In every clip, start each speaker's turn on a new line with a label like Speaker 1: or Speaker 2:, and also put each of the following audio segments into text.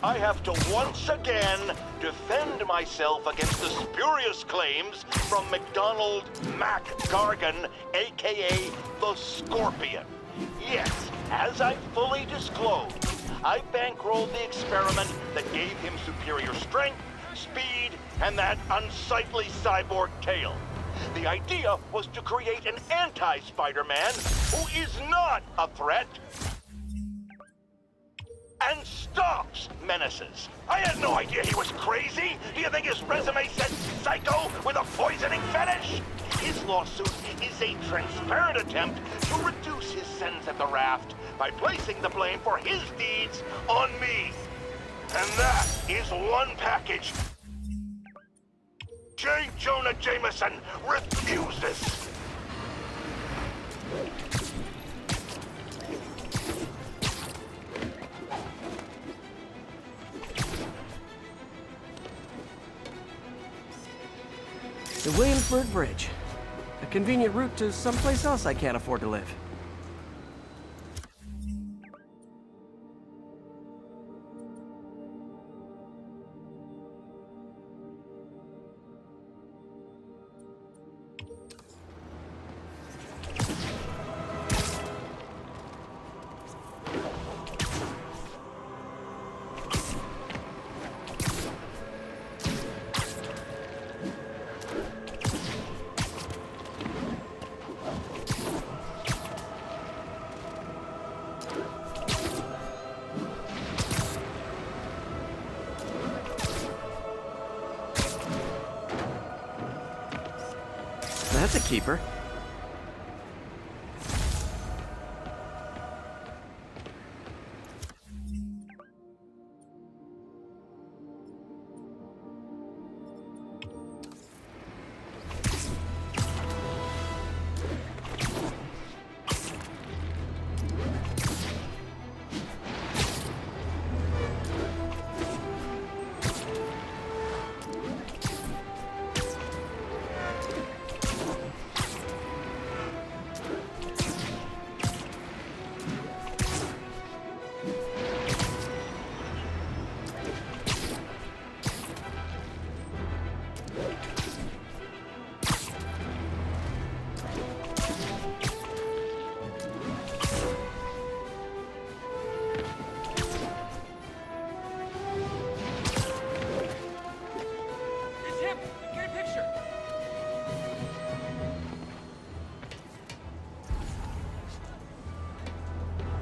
Speaker 1: I have to once again defend myself against the spurious claims from McDonald Mac Gargan, aka the Scorpion. Yes, as I fully disclosed, I bankrolled the experiment that gave him superior strength, speed, and that unsightly cyborg tail. The idea was to create an anti-Spider-Man who is not a threat and stops menaces. I had no idea he was crazy. Do you think his resume said psycho with a poisoning fetish? His lawsuit is a transparent attempt to reduce his sentence at the raft by placing the blame for his deeds on me. And that is one package J. Jonah Jameson refuses.
Speaker 2: The Williamsburg Bridge. A convenient route to someplace else I can't afford to live. That's a keeper.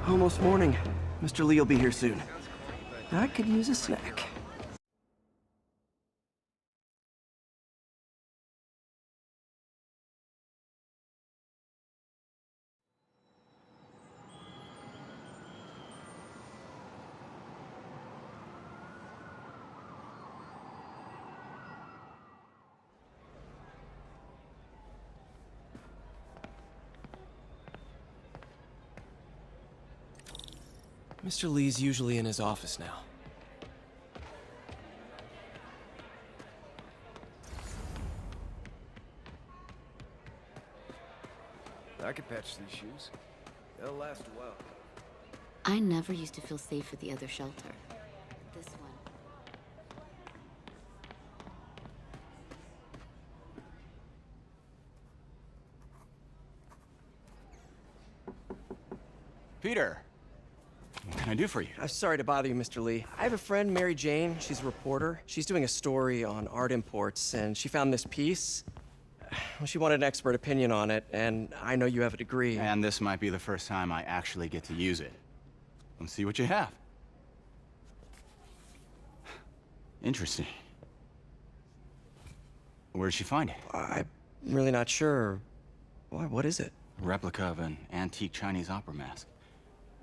Speaker 2: Almost morning. Mr. Lee will be here soon. I could use a snack. Mr. Lee's usually in his office now.
Speaker 3: I could patch these shoes. They'll last a while.
Speaker 4: I never used to feel safe at the other shelter. This one.
Speaker 5: Peter, what can I do for you?
Speaker 2: I'm sorry to bother you, Mr. Lee. I have a friend, Mary Jane. She's a reporter. She's doing a story on art imports, and she found this piece. Well, she wanted an expert opinion on it, and I know you have a degree.
Speaker 5: And this might be the first time I actually get to use it. Let's see what you have. Interesting. Where did she find it?
Speaker 2: I'm really not sure. Why, what is it?
Speaker 5: A replica of an antique Chinese opera mask.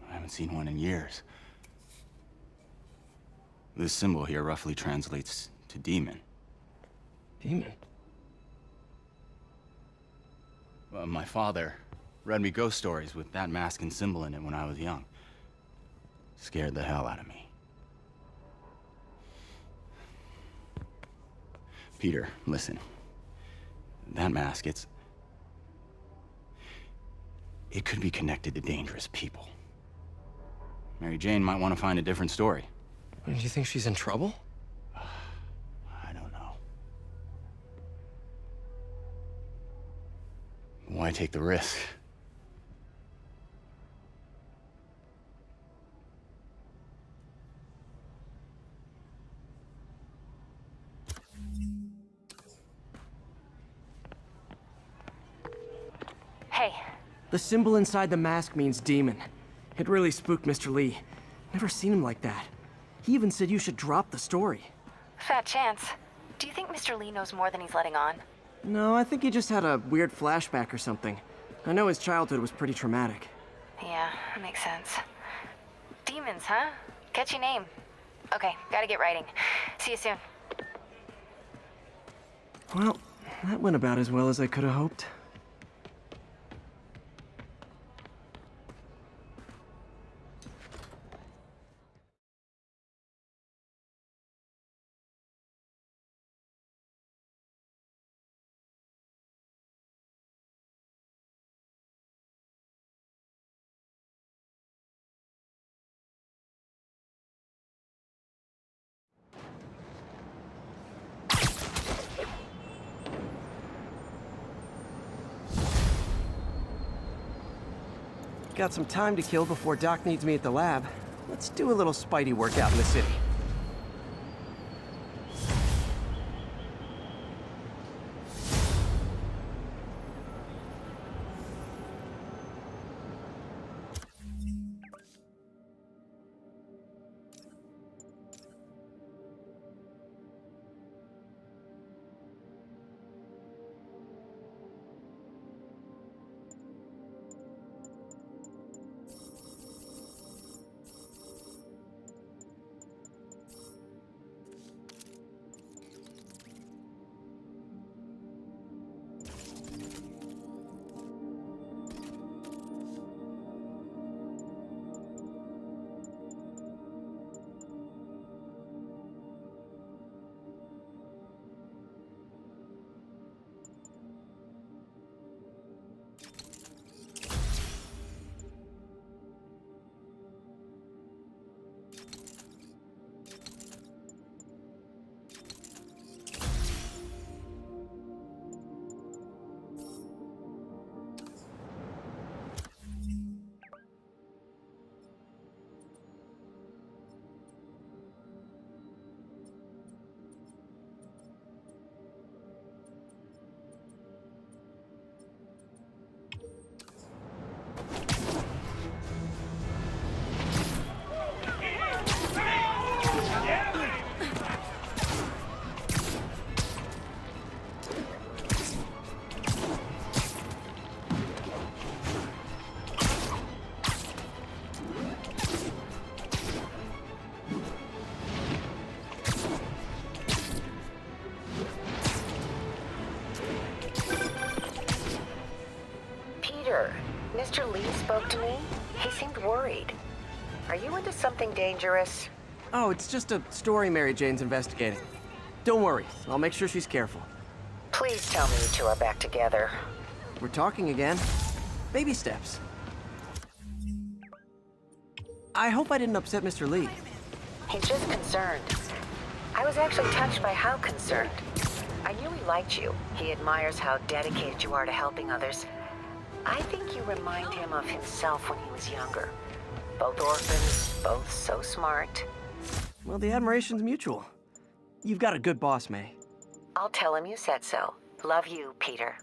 Speaker 5: I haven't seen one in years. This symbol here roughly translates to demon.
Speaker 2: Demon?
Speaker 5: Well, my father read me ghost stories with that mask and symbol in it when I was young. Scared the hell out of me. Peter, listen. That mask, it could be connected to dangerous people. Mary Jane might want to find a different story.
Speaker 2: Do you think she's in trouble?
Speaker 5: I don't know. Why take the risk?
Speaker 6: Hey,
Speaker 2: The symbol inside the mask means demon. It really spooked Mr. Lee. Never seen him like that. He even said you should drop the story.
Speaker 6: fat chance. Do you think Mr. Lee knows more than he's letting on?
Speaker 2: No, I think he just had a weird flashback or something. I know his childhood was pretty traumatic.
Speaker 6: Yeah, that makes sense. Demons, huh? Catchy name. Okay, gotta get writing. See you soon.
Speaker 2: Well, that went about as well as I could have hoped. Got some time to kill before Doc needs me at the lab. Let's do a little Spidey workout in the city.
Speaker 7: Mr. Lee spoke to me. He seemed worried. Are you into something dangerous?
Speaker 2: Oh, it's just a story Mary Jane's investigating. Don't worry, I'll make sure she's careful.
Speaker 7: Please tell me you two are back together.
Speaker 2: We're talking again. Baby steps. I hope I didn't upset Mr. Lee.
Speaker 7: He's just concerned. I was actually touched by how concerned. I knew he liked you. He admires how dedicated you are to helping others. I think you remind him of himself when he was younger. Both orphans, both so smart.
Speaker 2: Well, the admiration's mutual. You've got a good boss, May.
Speaker 7: I'll tell him you said so. Love you, Peter.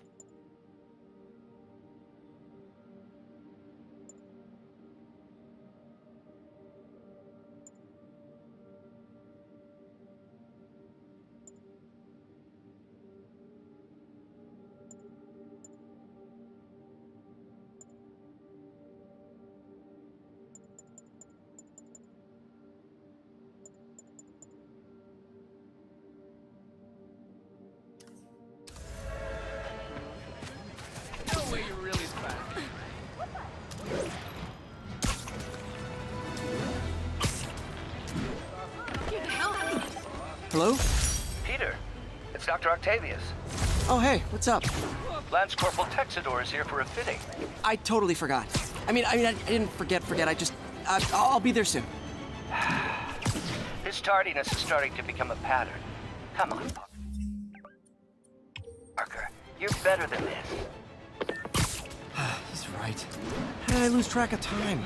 Speaker 2: Hello?
Speaker 8: Peter, it's Dr. Octavius.
Speaker 2: Oh, hey, what's up?
Speaker 8: Lance Corporal Texador is here for a fitting.
Speaker 2: I totally forgot. I didn't forget. I'll be there soon.
Speaker 8: His His tardiness is starting to become a pattern. Come on, Parker. You're better than this.
Speaker 2: He's right. I lose track of time.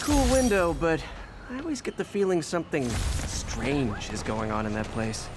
Speaker 2: Cool window, but I always get the feeling something strange is going on in that place.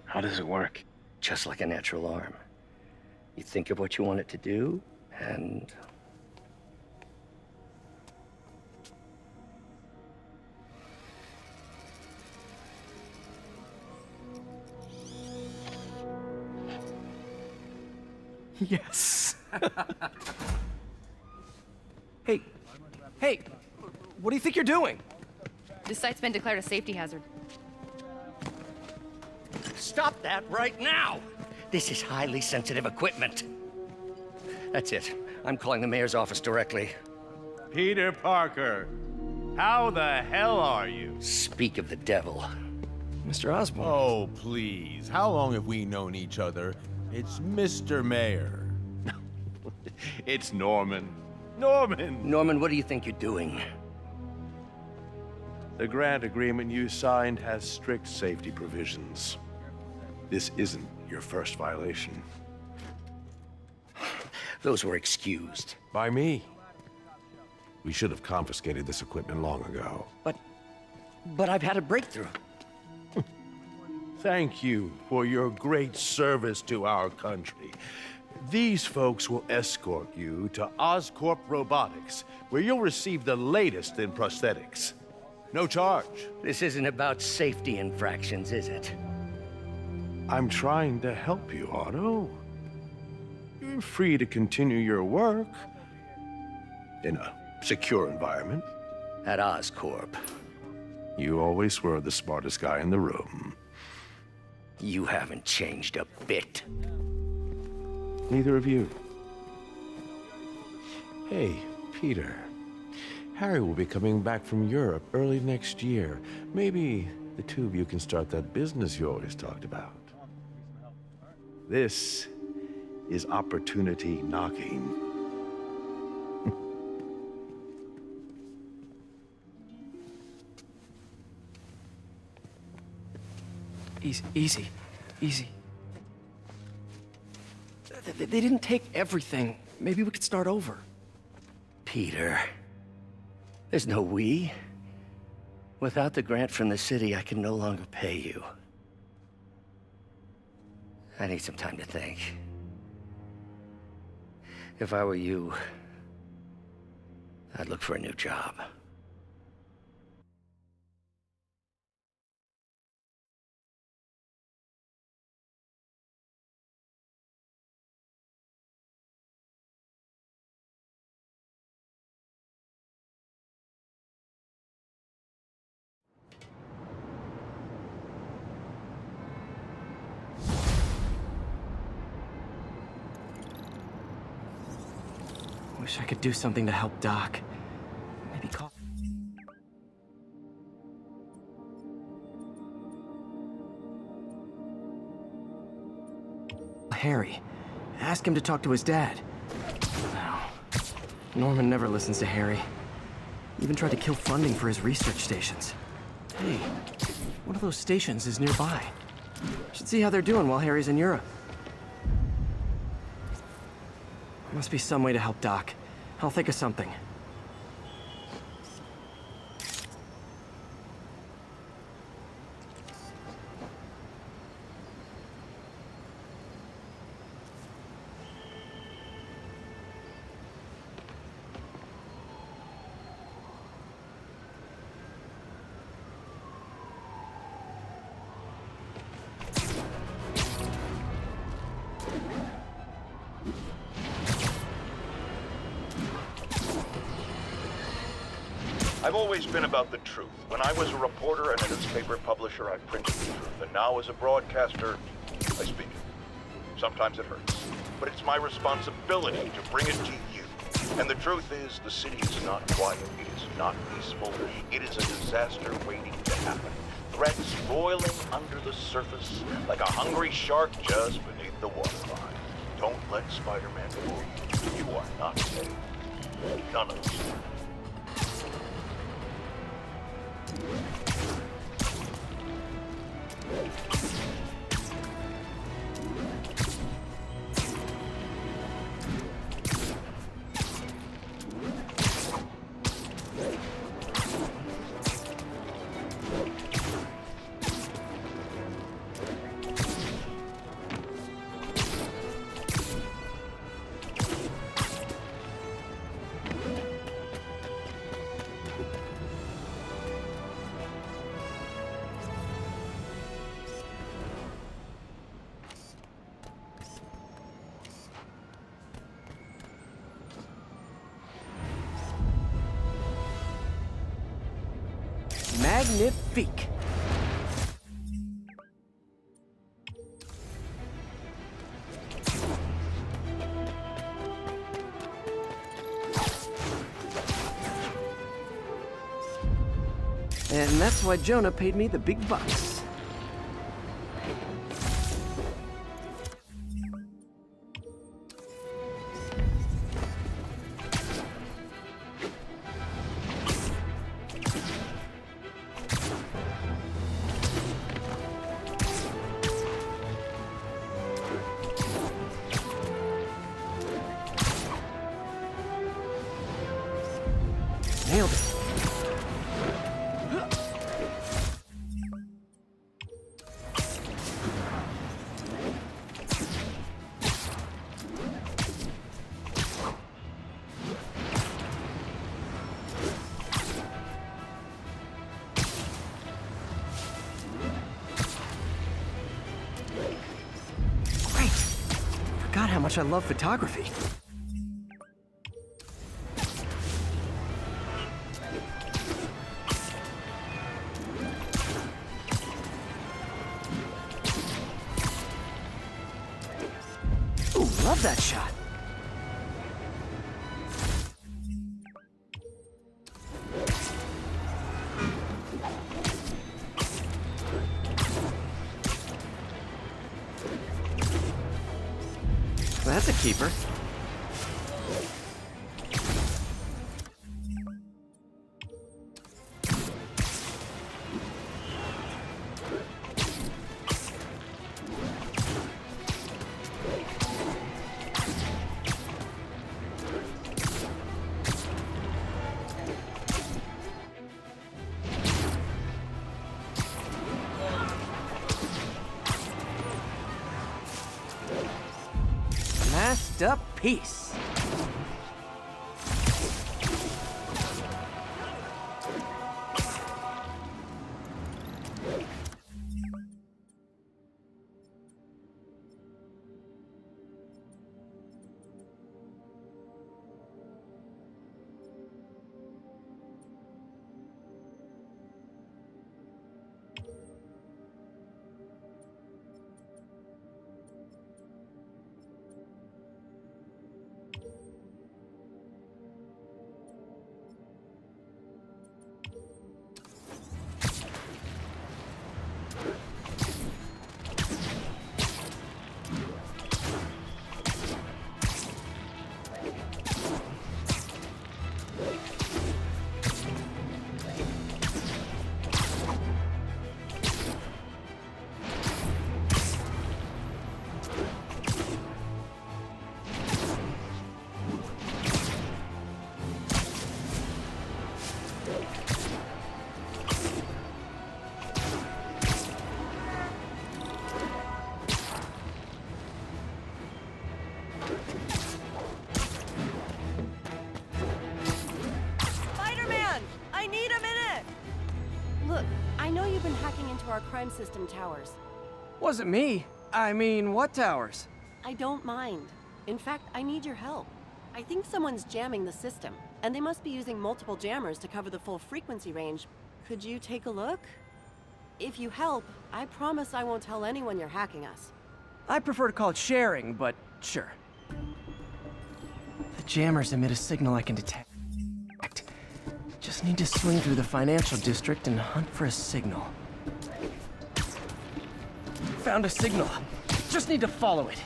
Speaker 9: How does it work? Just like a natural arm. You think of what you want it to do, and...
Speaker 2: Yes. Hey, what do you think you're doing?
Speaker 10: This site's been declared a safety hazard.
Speaker 9: Stop that right now! This is highly sensitive equipment. That's it. I'm calling the mayor's office directly.
Speaker 11: Peter Parker, how the hell are you?
Speaker 9: Speak of the devil.
Speaker 2: Mr. Osborn.
Speaker 11: Oh, please. How long have we known each other? It's Mr. Mayor. It's Norman. Norman!
Speaker 9: Norman, what do you think you're doing?
Speaker 11: The grant agreement you signed has strict safety provisions. This isn't your first violation.
Speaker 9: Those were excused.
Speaker 11: By me. We should have confiscated this equipment long ago.
Speaker 9: But I've had a breakthrough.
Speaker 11: Thank you for your great service to our country. These folks will escort you to Oscorp Robotics, where you'll receive the latest in prosthetics. No charge.
Speaker 9: This isn't about safety infractions, is it?
Speaker 11: I'm trying to help you, Otto. You're free to continue your work in a secure environment.
Speaker 9: At Oscorp.
Speaker 11: You always were the smartest guy in the room.
Speaker 9: You haven't changed a bit.
Speaker 11: Neither of you. Hey, Peter. Harry will be coming back from Europe early next year. Maybe the two of you can start that business you always talked about. This is opportunity knocking.
Speaker 2: Easy. They didn't take everything. Maybe we could start over.
Speaker 9: Peter, there's no we. Without the grant from the city, I can no longer pay you. I need some time to think. If I were you, I'd look for a new job.
Speaker 2: Wish I could do something to help Doc. Maybe call... Harry. Ask him to talk to his dad. No. Norman never listens to Harry. Even tried to kill funding for his research stations. Hey, one of those stations is nearby. Should see how they're doing while Harry's in Europe. Must be some way to help Doc. I'll think of something.
Speaker 1: I've always been about the truth. When I was a reporter and a newspaper publisher, I printed the truth. And now as a broadcaster, I speak it. Sometimes it hurts. But it's my responsibility to bring it to you. And the truth is, the city is not quiet. It is not peaceful. It is a disaster waiting to happen. Threats boiling under the surface like a hungry shark just beneath the waterline. Don't let Spider-Man fool you. You are not safe. None of us are.
Speaker 2: Magnifique. And that's why Jonah paid me the big bucks. Nailed it. Great. Forgot how much I love photography. Love that shot. That's a keeper. Masterpiece.
Speaker 12: our crime system towers.
Speaker 2: Wasn't me. I mean, what towers?
Speaker 12: I don't mind. In fact, I need your help. I think someone's jamming the system, and they must be using multiple jammers to cover the full frequency range. Could you take a look? If you help, I promise I won't tell anyone you're hacking us.
Speaker 2: I prefer to call it sharing, but sure. The jammers emit a signal I can detect. Just need to swing through the financial district and hunt for a signal. Found a signal. Just need to follow it.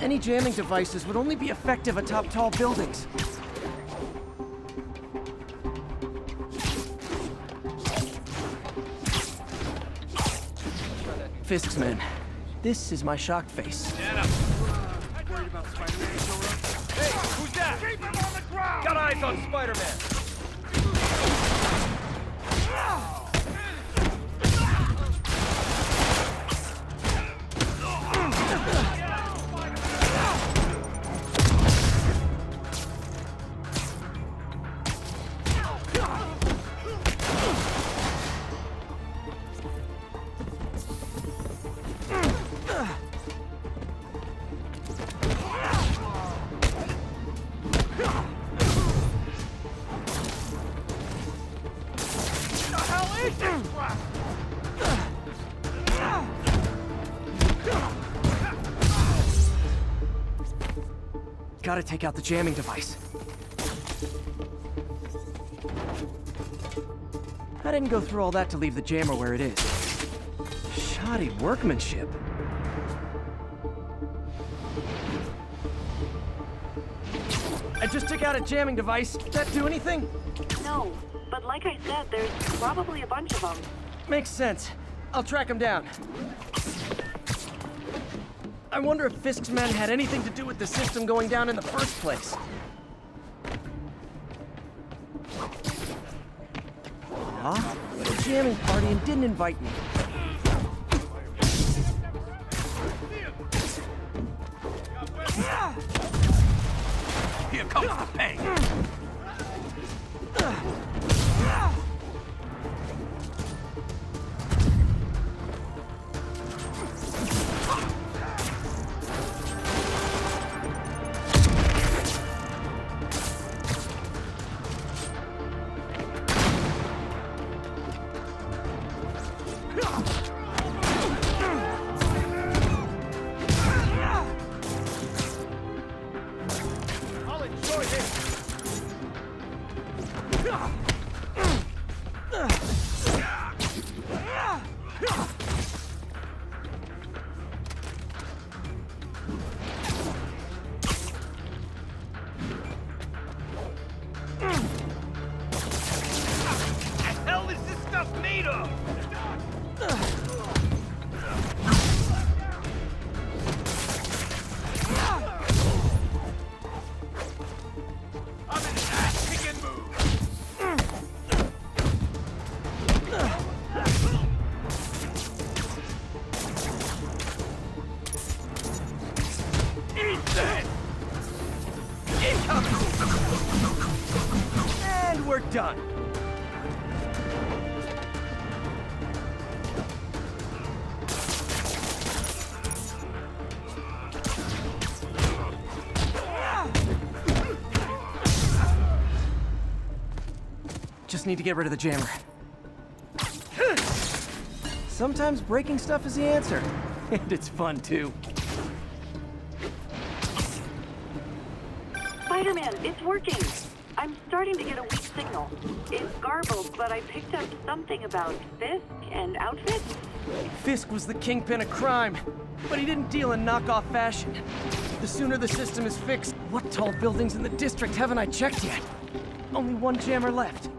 Speaker 2: Any jamming devices would only be effective atop tall buildings. Fisk's men. This is my shocked face.
Speaker 3: Worried about Spider-Man showing up? Hey, who's that? Keep him on the ground! Got eyes on Spider-Man!
Speaker 2: Gotta take out the jamming device. I didn't go through all that to leave the jammer where it is. Shoddy workmanship. I just took out a jamming device. Did that do anything?
Speaker 12: No, but like I said, there's probably a bunch of them.
Speaker 2: Makes sense. I'll track him down. I wonder if Fisk's men had anything to do with the system going down in the first place. Huh? But a jamming party and didn't invite me.
Speaker 9: Here comes the pain.
Speaker 2: And we're done. Just need to get rid of the jammer. Sometimes breaking stuff is the answer. And it's fun, too.
Speaker 12: Spider-Man, it's working! I'm starting to get a weak signal. It's garbled, but I picked up something about Fisk and outfits.
Speaker 2: Fisk was the kingpin of crime, but he didn't deal in knockoff fashion. The sooner the system is fixed, what tall buildings in the district haven't I checked yet? Only one jammer left.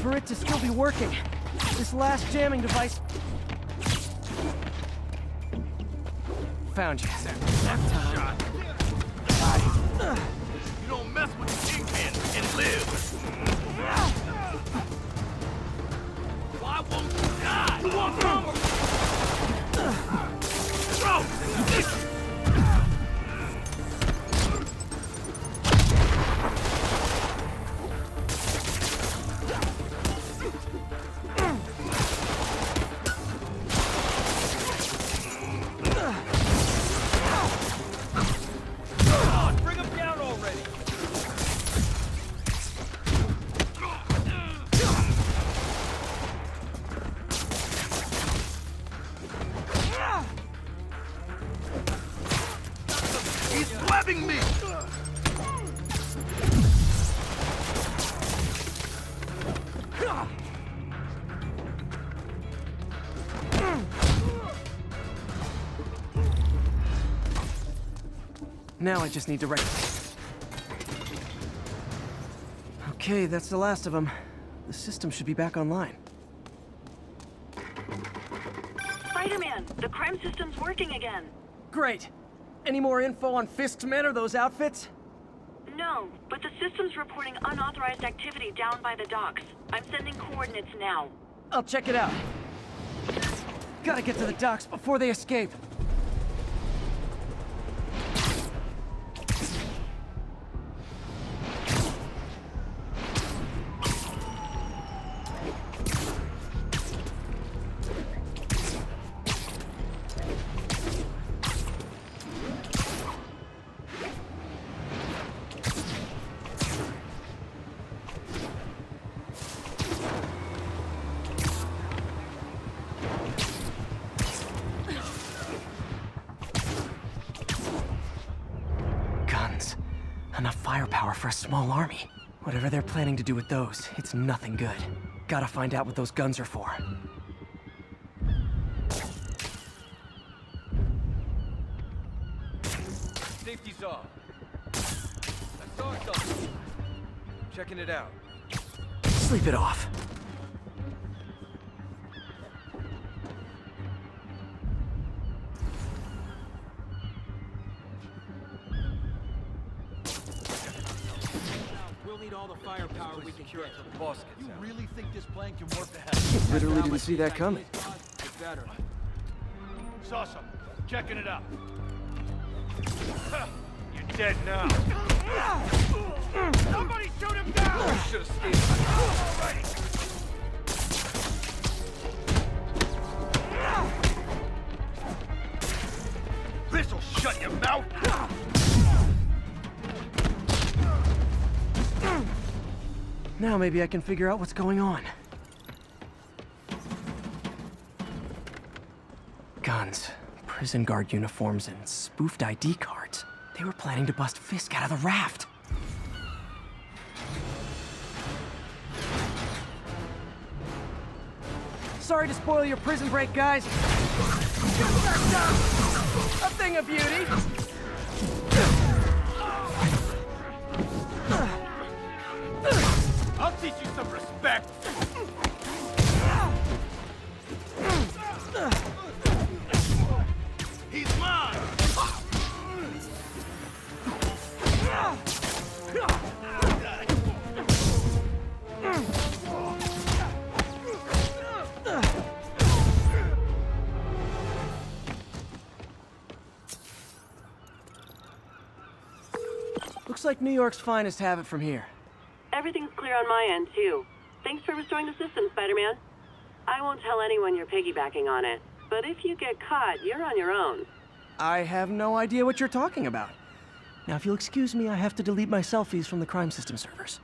Speaker 2: For it to still be working, this last jamming device... Found you. That time.
Speaker 9: You don't mess with the kingpin and live. Why won't you die? You want drama? Throw!
Speaker 2: Now I just need to Okay, that's the last of them. The system should be back online.
Speaker 12: Spider-Man, the crime system's working again.
Speaker 2: Great! Any more info on Fisk's men or those outfits?
Speaker 12: No, but the system's reporting unauthorized activity down by the docks. I'm sending coordinates now.
Speaker 2: I'll check it out. Gotta get to the docks before they escape. Enough firepower for a small army. Whatever they're planning to do with those, it's nothing good. Gotta find out what those guns are for.
Speaker 3: Safety's off. I saw something. Checking it out.
Speaker 2: Sleep it off.
Speaker 3: All the firepower we can get till the boss gets out.
Speaker 8: You really think this plane can work to hell?
Speaker 2: Literally didn't see that coming.
Speaker 3: Better.
Speaker 8: Saw something. Checking it out. You're dead now. Somebody shoot him down!
Speaker 3: Should have stayed.
Speaker 8: This'll shut your mouth!
Speaker 2: Now maybe I can figure out what's going on. Guns, prison guard uniforms, and spoofed ID cards. They were planning to bust Fisk out of the raft. Sorry to spoil your prison break, guys. A thing of beauty.
Speaker 8: I'll teach you some respect! He's mine!
Speaker 2: Looks like New York's finest have it from here.
Speaker 12: Everything's clear on my end, too. Thanks for restoring the system, Spider-Man. I won't tell anyone you're piggybacking on it, but if you get caught, you're on your own.
Speaker 2: I have no idea what you're talking about. Now, if you'll excuse me, I have to delete my selfies from the crime system servers.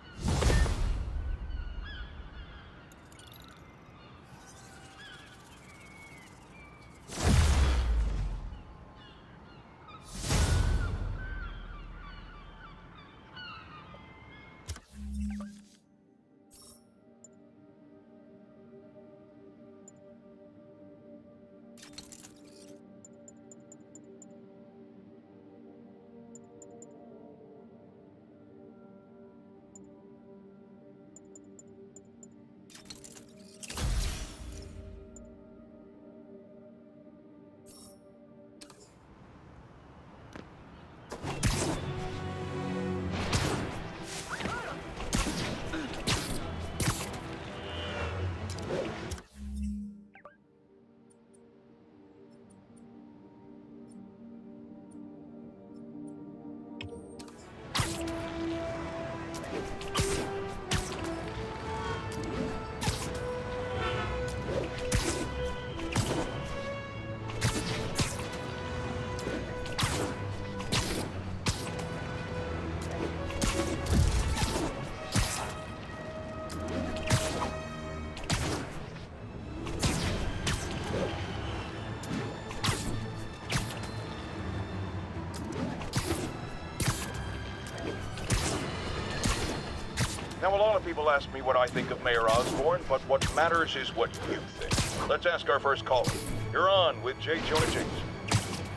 Speaker 1: Now, a lot of people ask me what I think of Mayor Osborn, but what matters is what you think. Let's ask our first caller. You're on with J. Jonah Jameson.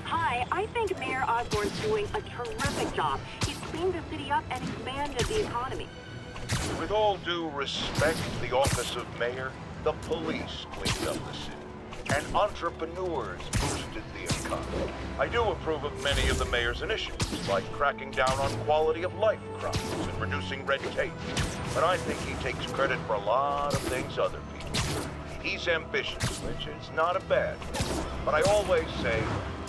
Speaker 12: Hi, I think Mayor Osborn's doing a terrific job. He's cleaned the city up and expanded the economy.
Speaker 1: With all due respect to the office of mayor, the police cleaned up the city, and entrepreneurs boosted the economy. I do approve of many of the mayor's initiatives, like cracking down on quality of life crimes and reducing red tape. But I think he takes credit for a lot of things other people do. He's ambitious, which is not a bad thing. But I always say,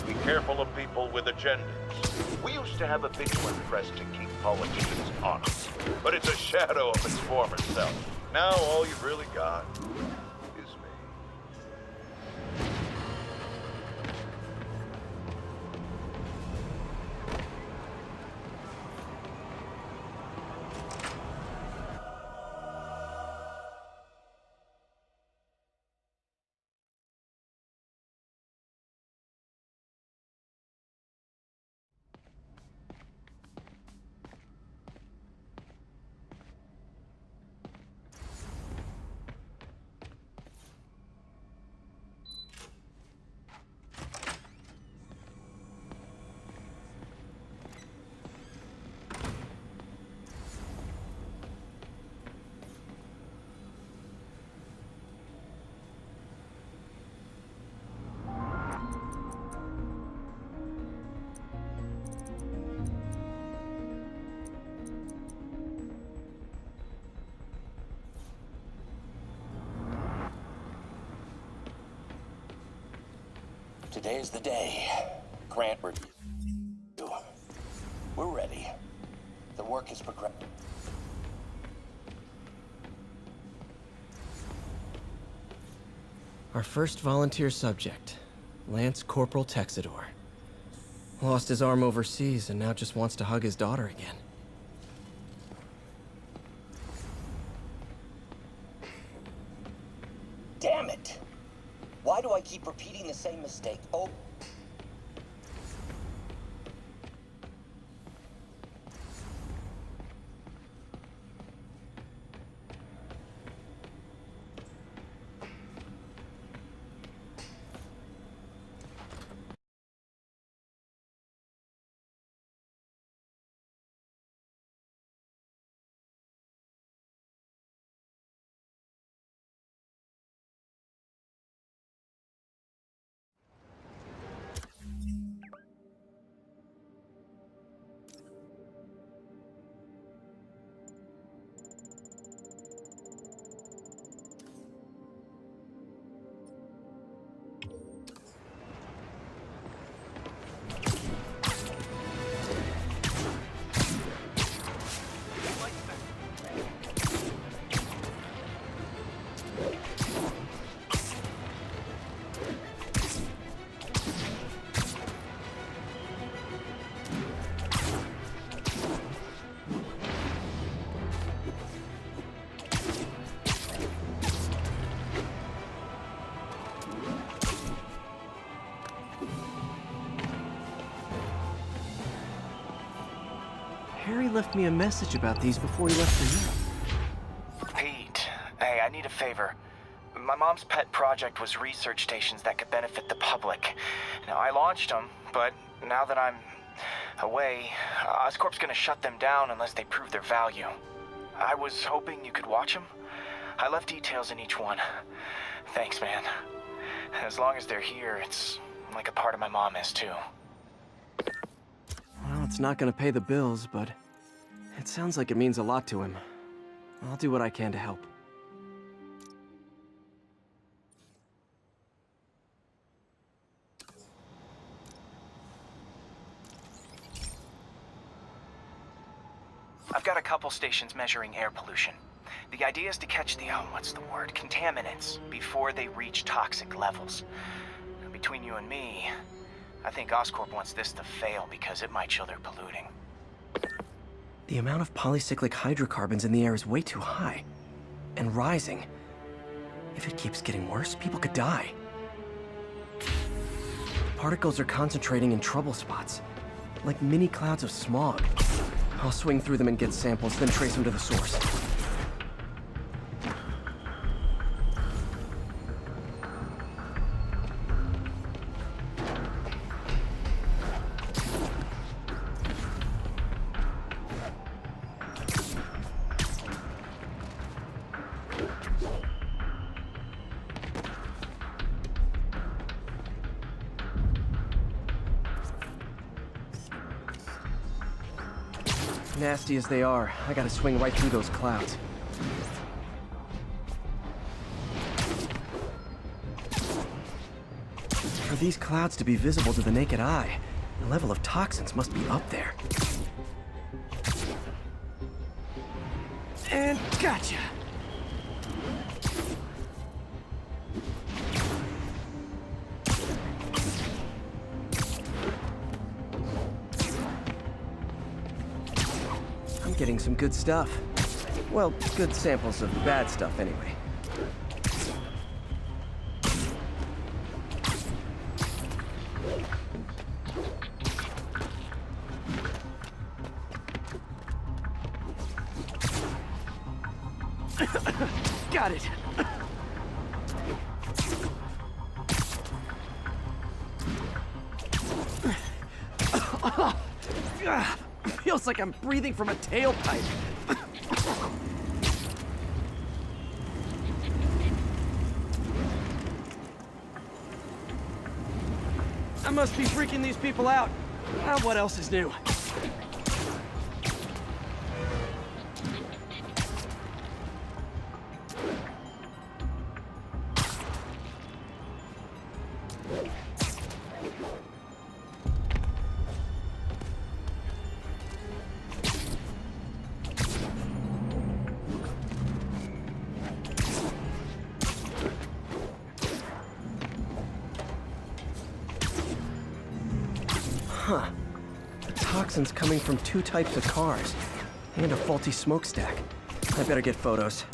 Speaker 1: be careful of people with agendas. We used to have a vigilant press to keep politicians honest, but it's a shadow of its former self. Now all you've really got is me.
Speaker 9: Today's the day. Grant review. We're ready. The work is progressing.
Speaker 2: Our first volunteer subject, Lance Corporal Texidor. Lost his arm overseas and now just wants to hug his daughter again.
Speaker 9: Damn it! Why do I keep repeating the same mistake? Oh.
Speaker 2: Harry left me a message about these before he left for you.
Speaker 8: Pete, hey, I need a favor. My mom's pet project was research stations that could benefit the public. Now, I launched them, but now that I'm away, Oscorp's gonna shut them down unless they prove their value. I was hoping you could watch them. I left details in each one. Thanks, man. As long as they're here, it's like a part of my mom is, too.
Speaker 2: Well, it's not gonna pay the bills, but it sounds like it means a lot to him. I'll do what I can to help.
Speaker 8: I've got a couple stations measuring air pollution. The idea is to catch the, contaminants before they reach toxic levels. Between you and me, I think Oscorp wants this to fail because it might show they're polluting.
Speaker 2: The amount of polycyclic hydrocarbons in the air is way too high. And rising. If it keeps getting worse, people could die. Particles are concentrating in trouble spots, like mini clouds of smog. I'll swing through them and get samples, then trace them to the source. Nasty as they are, I gotta swing right through those clouds. For these clouds to be visible to the naked eye, the level of toxins must be up there. And gotcha! I'm getting some good stuff. Well, good samples of bad stuff anyway. Got it. Feels like I'm breathing from a tailpipe. I must be freaking these people out. What else is new? Huh. The toxin's coming from 2 types of cars. And a faulty smokestack. I better get photos.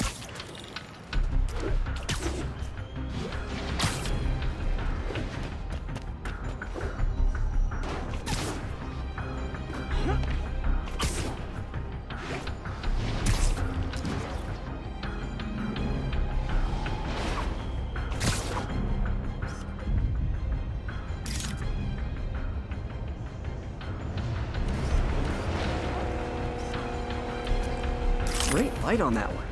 Speaker 2: Great light on that one.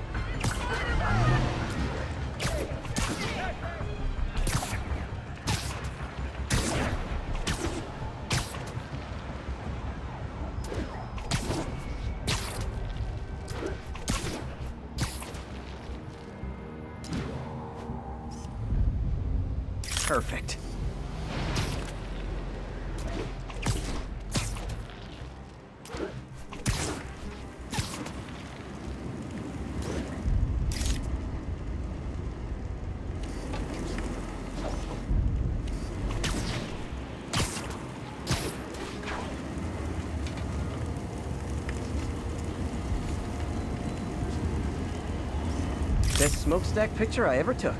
Speaker 2: Perfect. Best smokestack picture I ever took.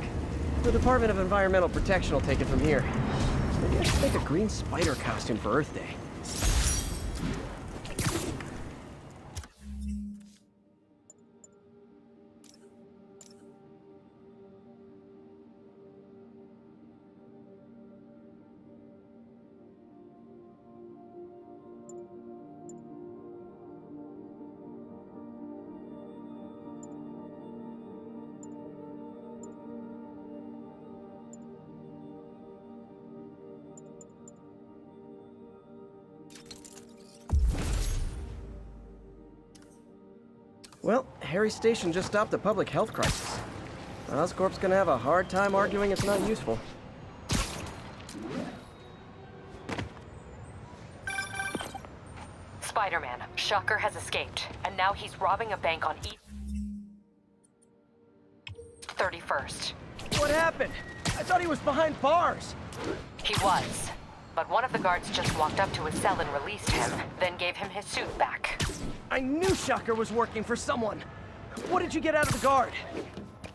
Speaker 2: The Department of Environmental Protection will take it from here. Maybe I should make a green spider costume for Earth Day. Well, Harry Station just stopped a public health crisis. Oscorp's gonna have a hard time arguing it's not useful.
Speaker 13: Spider-Man, Shocker has escaped, and now he's robbing a bank on East 31st.
Speaker 2: What happened? I thought he was behind bars.
Speaker 13: He was, but one of the guards just walked up to his cell and released him, then gave him his suit back.
Speaker 2: I knew Shocker was working for someone. What did you get out of the guard?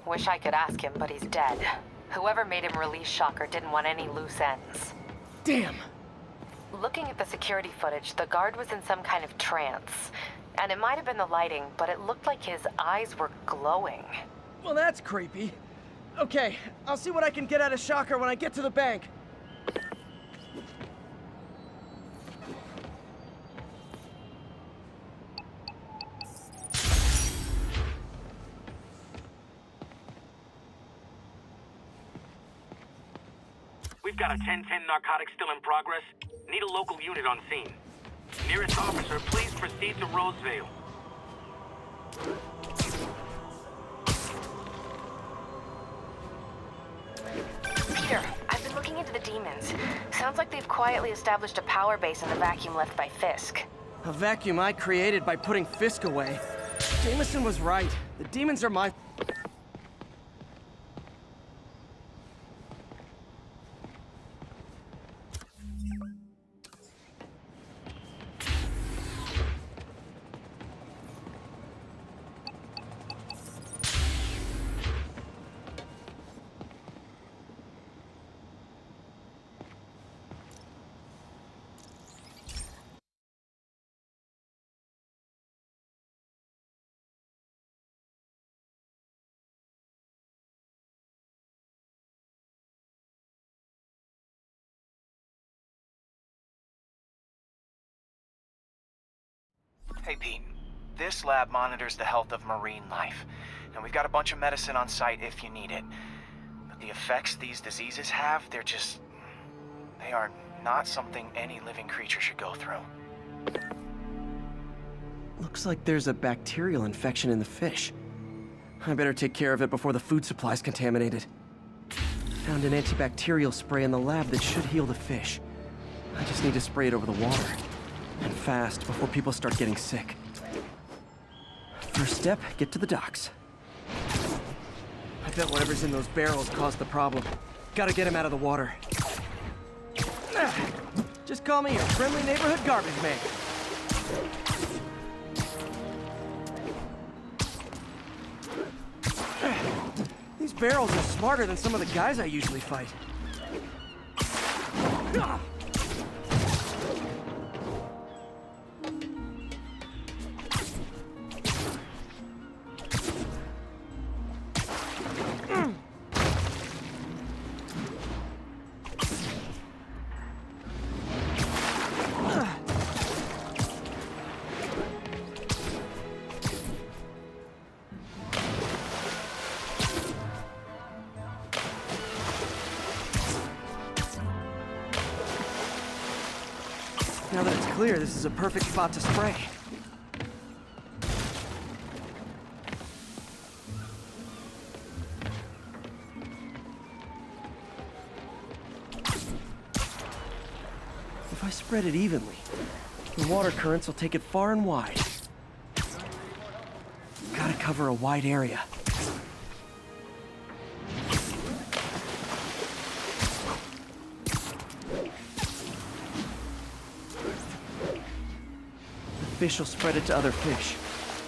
Speaker 13: Wish I could ask him, but he's dead. Whoever made him release Shocker didn't want any loose ends.
Speaker 2: Damn.
Speaker 13: Looking at the security footage, the guard was in some kind of trance. And it might have been the lighting, but it looked like his eyes were glowing.
Speaker 2: Well, that's creepy. Okay, I'll see what I can get out of Shocker when I get to the bank.
Speaker 14: We've got a 10-10 narcotic still in progress. Need a local unit on scene. Nearest officer, please proceed to Roseville.
Speaker 6: Peter, I've been looking into the demons. Sounds like they've quietly established a power base in the vacuum left by Fisk.
Speaker 2: A vacuum I created by putting Fisk away. Jameson was right. The demons are my...
Speaker 8: Hey, Pete. This lab monitors the health of marine life. And we've got a bunch of medicine on site if you need it. But the effects these diseases have, they are not something any living creature should go through.
Speaker 2: Looks like there's a bacterial infection in the fish. I better take care of it before the food supply's contaminated. Found an antibacterial spray in the lab that should heal the fish. I just need to spray it over the water. And fast, before people start getting sick. First step, get to the docks. I bet whatever's in those barrels caused the problem. Gotta get him out of the water. Just call me your friendly neighborhood garbage man. These barrels are smarter than some of the guys I usually fight. Now that it's clear, this is a perfect spot to spray. If I spread it evenly, the water currents will take it far and wide. Gotta cover a wide area. Fish will spread it to other fish.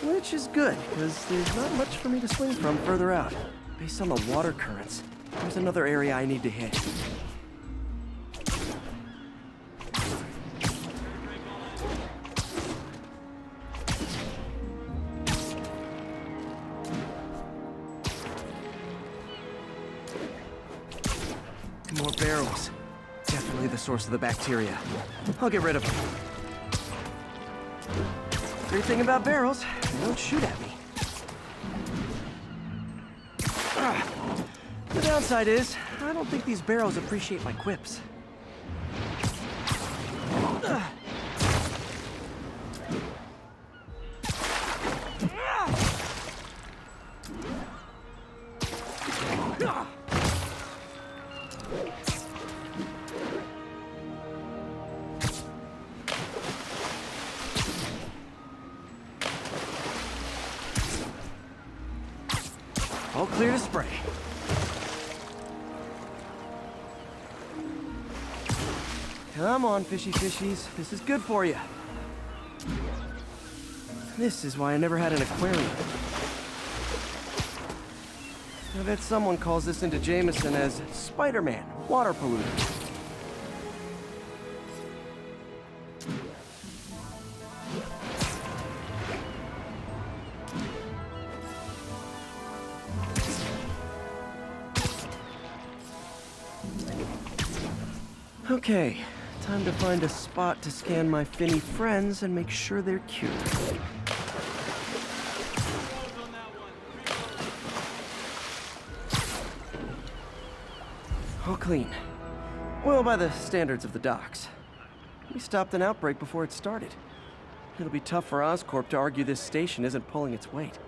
Speaker 2: Which is good, because there's not much for me to swing from further out. Based on the water currents, there's another area I need to hit. More barrels. Definitely the source of the bacteria. I'll get rid of them. Great thing about barrels, they don't shoot at me. The downside is, I don't think these barrels appreciate my quips. All clear to spray. Come on, fishy fishies. This is good for you. This is why I never had an aquarium. I bet someone calls this into Jameson as Spider-Man, water polluter. Okay, time to find a spot to scan my finny friends and make sure they're cured. All clean. Well, by the standards of the docks. We stopped an outbreak before it started. It'll be tough for Oscorp to argue this station isn't pulling its weight.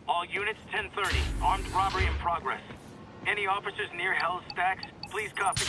Speaker 14: All units 1030. Armed robbery in progress. Any officers near Hell's Stacks, please copy.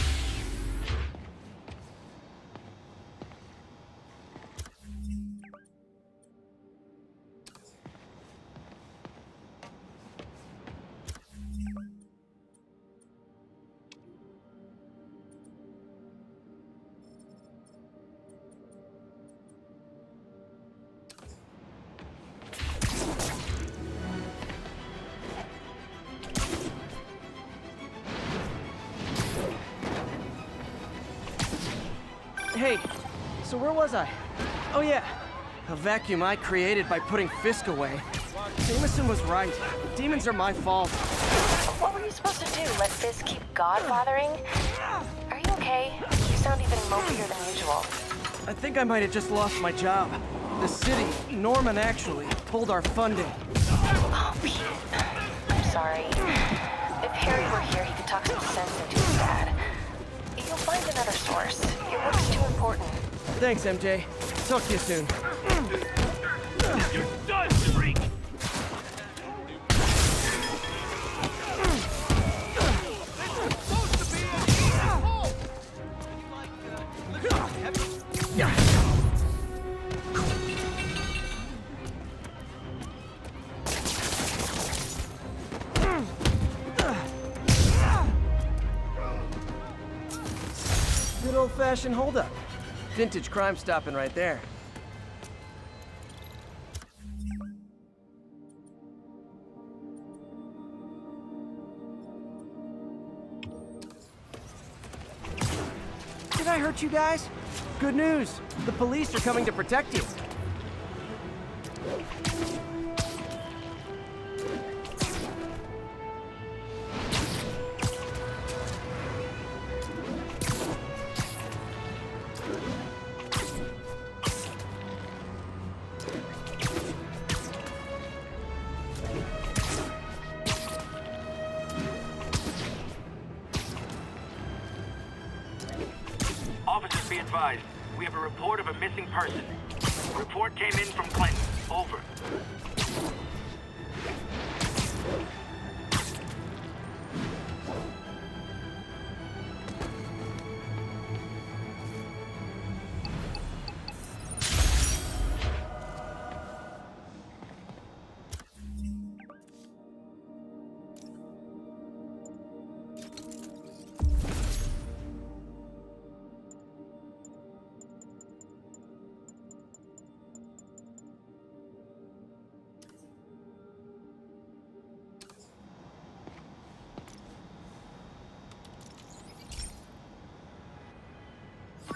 Speaker 2: Hey, so where was I? Oh yeah, a vacuum I created by putting Fisk away. Jameson was right. Demons are my fault.
Speaker 6: What were you supposed to do? Let Fisk keep God-bothering? Are you okay? You sound even mopier than usual.
Speaker 2: I think I might have just lost my job. The city, Norman actually, pulled our funding.
Speaker 6: Oh, Pete. I'm sorry. If Harry were here, he could talk some sense into his dad. You'll find another source. Your work's too important.
Speaker 2: Thanks, MJ. Talk to you soon.
Speaker 14: You're done, freak!
Speaker 2: Good old-fashioned holdup. Vintage crime stopping right there. Did I hurt you guys? Good news. The police are coming to protect you.
Speaker 14: Officers, be advised. We have a report of a missing person. Report came in from Clinton. Over.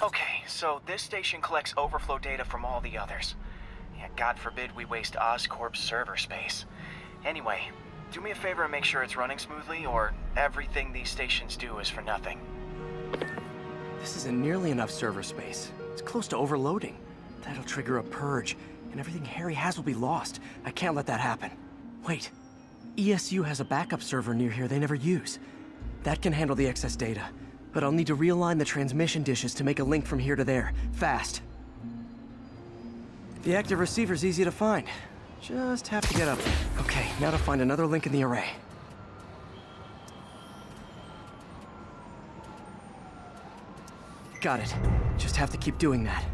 Speaker 8: Okay, so this station collects overflow data from all the others. Yeah, God forbid we waste Oscorp's server space. Anyway, do me a favor and make sure it's running smoothly, or everything these stations do is for nothing.
Speaker 2: This isn't nearly enough server space. It's close to overloading. That'll trigger a purge, and everything Harry has will be lost. I can't let that happen. Wait. ESU has a backup server near here they never use. That can handle the excess data, but I'll need to realign the transmission dishes to make a link from here to there, fast. The active receiver's easy to find. Just have to get up there. Okay, now to find another link in the array. Got it. Just have to keep doing that.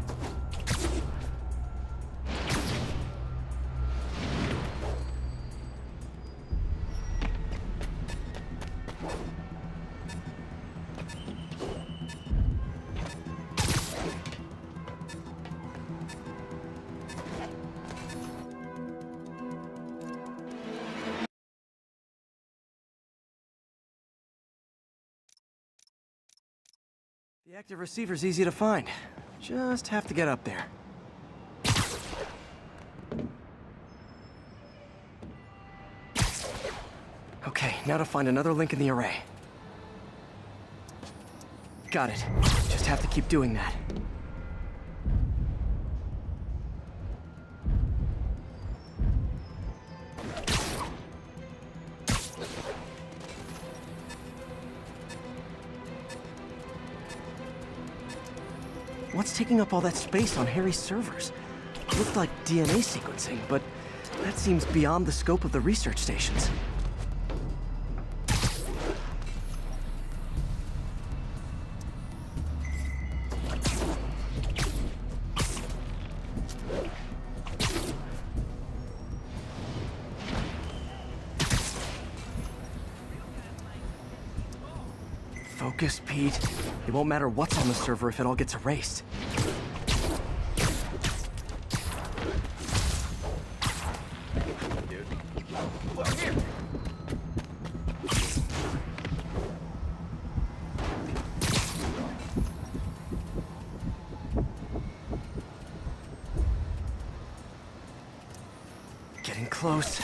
Speaker 2: The active receiver's easy to find. Just have to get up there. Okay, now to find another link in the array. Got it. Just have to keep doing that. What's taking up all that space on Harry's servers? Looked like DNA sequencing, but that seems beyond the scope of the research stations. Focus, Pete. It won't matter what's on the server if it all gets erased. Getting close.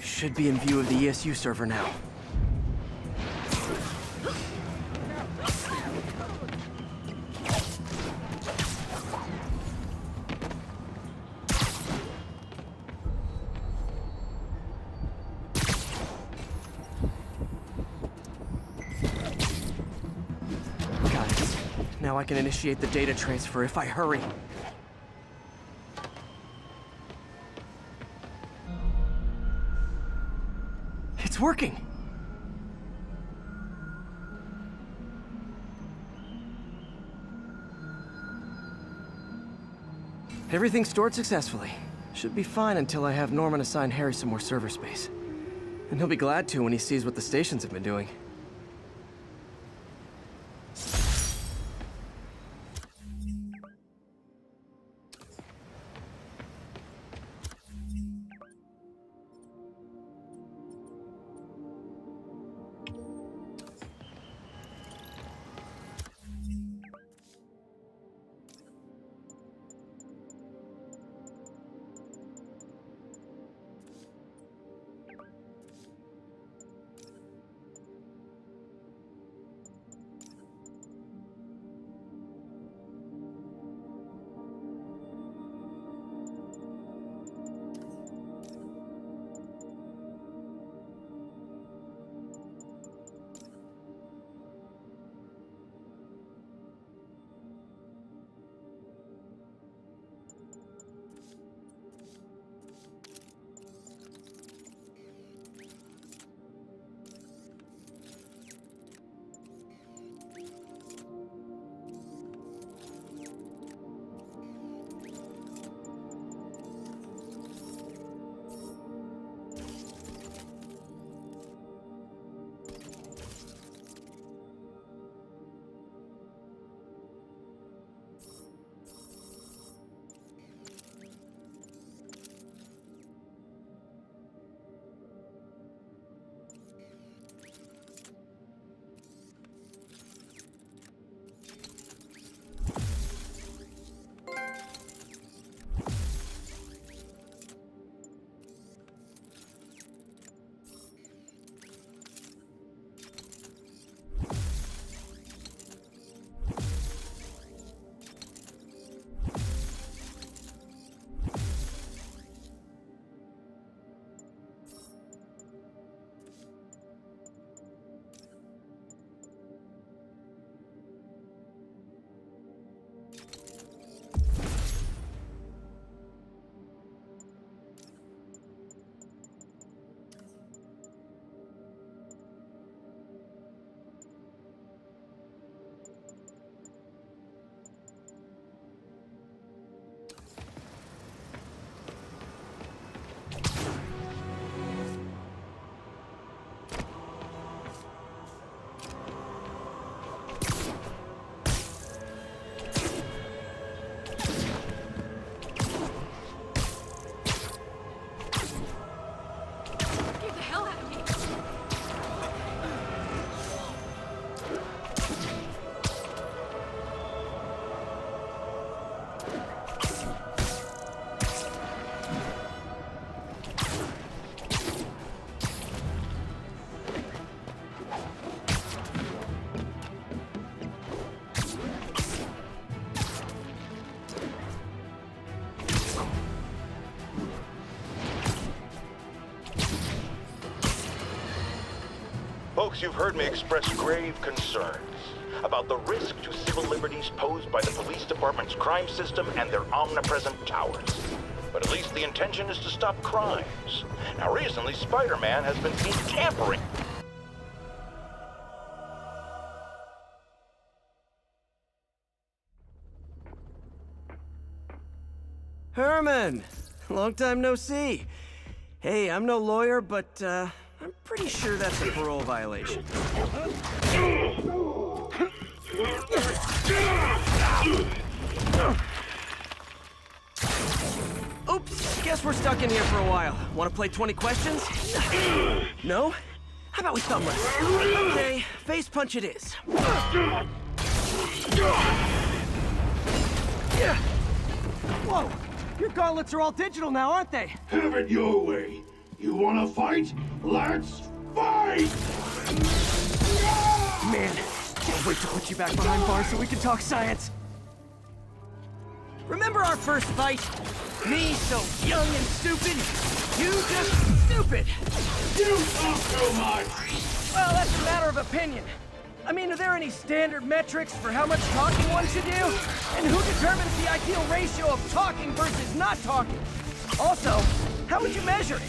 Speaker 2: Should be in view of the ESU server now. Got it. Now I can initiate the data transfer if I hurry. It's working! Everything's stored successfully. Should be fine until I have Norman assign Harry some more server space. And he'll be glad to when he sees what the stations have been doing.
Speaker 1: Folks, you've heard me express grave concerns about the risk to civil liberties posed by the police department's crime system and their omnipresent towers. But at least the intention is to stop crimes. Now, recently, Spider-Man has been seen tampering.
Speaker 2: Herman! Long time no see. Hey, I'm no lawyer, but, I'm pretty sure that's a parole violation. Oops, guess we're stuck in here for a while. Want to play 20 questions? No? How about we thumb wrestle? Okay, face punch it is. Whoa! Your gauntlets are all digital now, aren't they?
Speaker 15: Have it your way. You wanna fight? Let's fight!
Speaker 2: Man, can't wait to put you back behind bars so we can talk science. Remember our first fight? Me so young and stupid, you just stupid.
Speaker 15: You talk too much!
Speaker 2: Well, that's a matter of opinion. I mean, are there any standard metrics for how much talking one should do? And who determines the ideal ratio of talking versus not talking? Also, how would you measure it?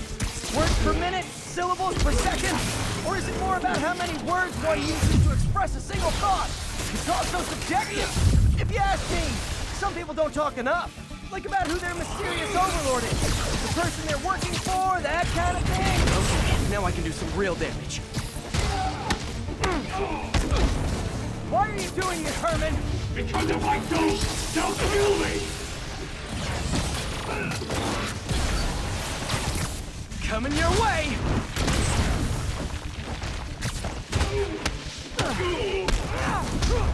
Speaker 2: Words per minute? Syllables per second? Or is it more about how many words one uses to express a single thought? It's also subjective. If you ask me, some people don't talk enough. Like about who their mysterious overlord is. The person they're working for, that kind of thing. Okay, now I can do some real damage. Why are you doing this, Herman?
Speaker 15: Because if I don't, they'll kill me!
Speaker 2: Coming your way!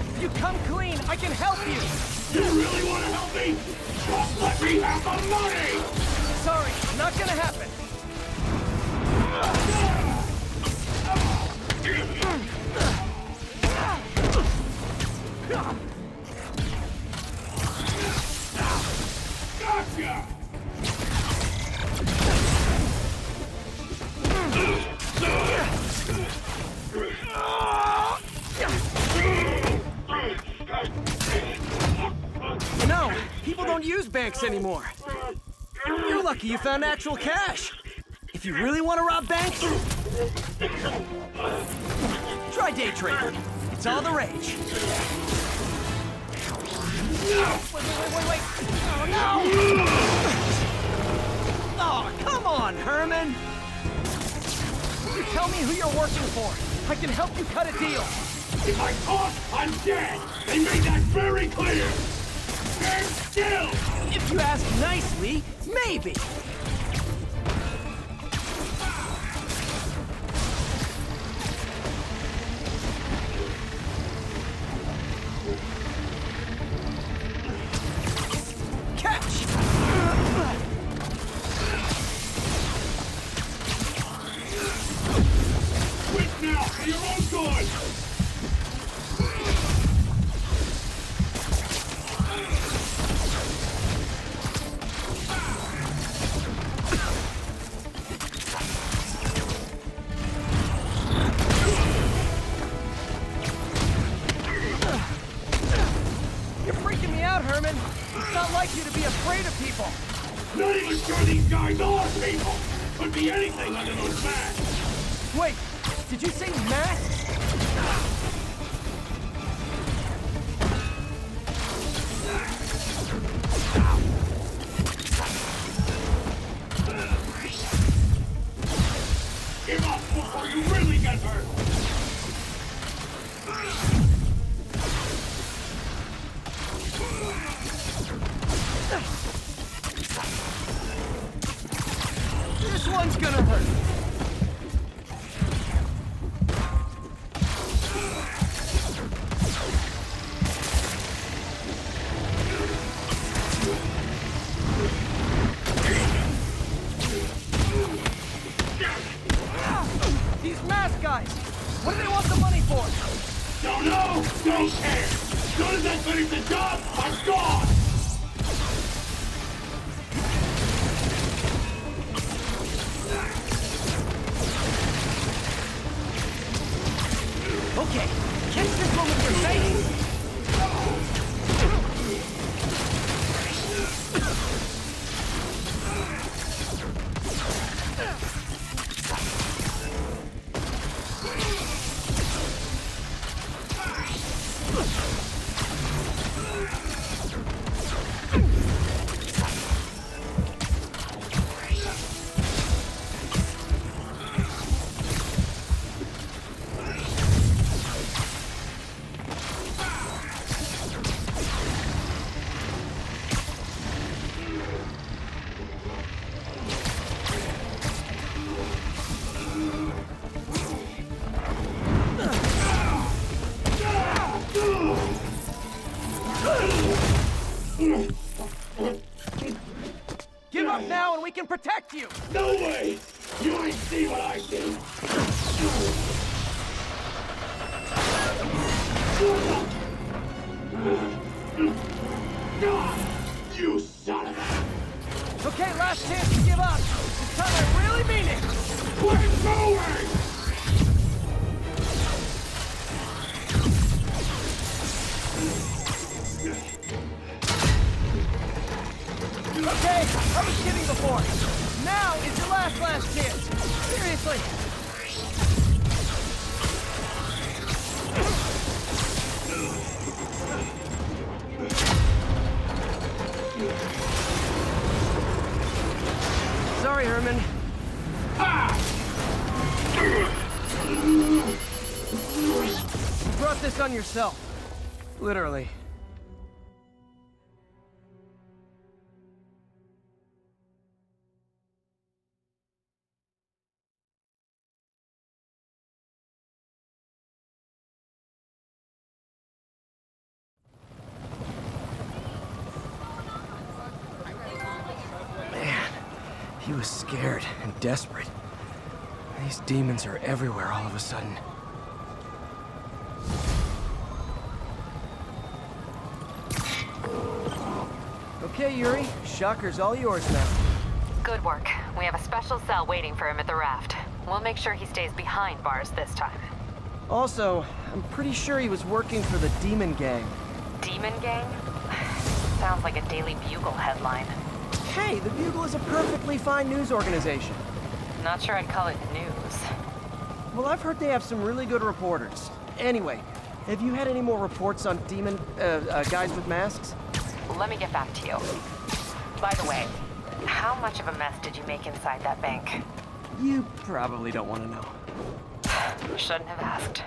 Speaker 2: If you come clean, I can help you!
Speaker 15: You really want to help me? Just let me have the money!
Speaker 2: Sorry, not gonna happen.
Speaker 15: Gotcha!
Speaker 2: No, people don't use banks anymore. You're lucky you found actual cash. If you really want to rob banks, try day trading. It's all the rage. Wait. Oh, no! Oh, come on, Herman! You tell me who you're working for. I can help you cut a deal.
Speaker 15: If I talk, I'm dead! They made that very clear! Stand still!
Speaker 2: If you ask nicely, maybe. Catch!
Speaker 15: Quit now, for your own good!
Speaker 2: You're freaking me out, Herman. It's not like you to be afraid of people.
Speaker 15: Not even sure these guys are people! Could be anything under those masks!
Speaker 2: Wait, did you say masks?
Speaker 15: Give up before you really get hurt!
Speaker 2: This one's gonna hurt. These mask guys! What do they want the money for?
Speaker 15: Don't know! Don't care! As soon as I finish the job, I'm gone!
Speaker 3: Okay, catch this one with your face! Give up now and we can protect you!
Speaker 15: No way! You ain't see what I see! You son of a...
Speaker 3: Okay, last chance to give up! This time I really mean it!
Speaker 15: Quit moving!
Speaker 3: Okay, I was kidding before. Now is your last chance. Seriously.
Speaker 2: Sorry, Herman.
Speaker 3: You brought this on yourself.
Speaker 2: Literally. He was scared and desperate. These demons are everywhere all of a sudden.
Speaker 3: Okay, Yuri. Shocker's all yours now.
Speaker 13: Good work. We have a special cell waiting for him at the raft. We'll make sure he stays behind bars this time.
Speaker 3: Also, I'm pretty sure he was working for the Demon Gang.
Speaker 13: Demon Gang? Sounds like a Daily Bugle headline.
Speaker 3: Hey, the Bugle is a perfectly fine news organization.
Speaker 13: Not sure I'd call it news.
Speaker 3: Well, I've heard they have some really good reporters. Anyway, have you had any more reports on demon, guys with masks?
Speaker 13: Let me get back to you. By the way, how much of a mess did you make inside that bank?
Speaker 3: You probably don't want to know.
Speaker 13: Shouldn't have asked.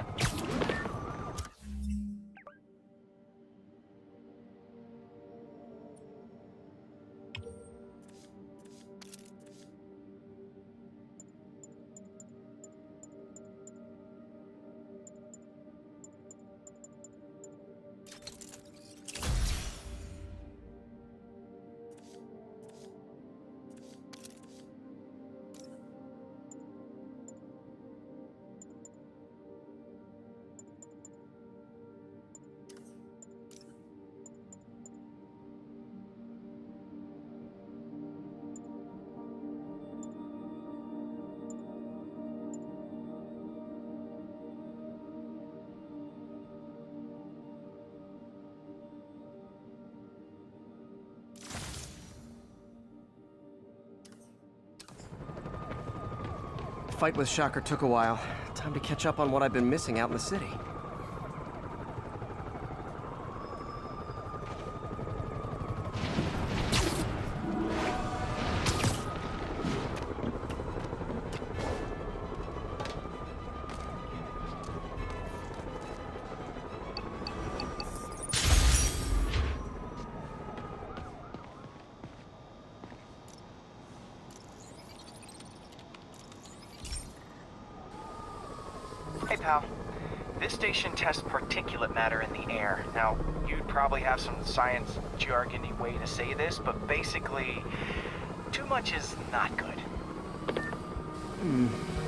Speaker 2: The fight with Shocker took a while. Time to catch up on what I've been missing out in the city.
Speaker 8: Hey, pal. This station tests particulate matter in the air. Now, you'd probably have some science jargony way to say this, but basically, too much is not good.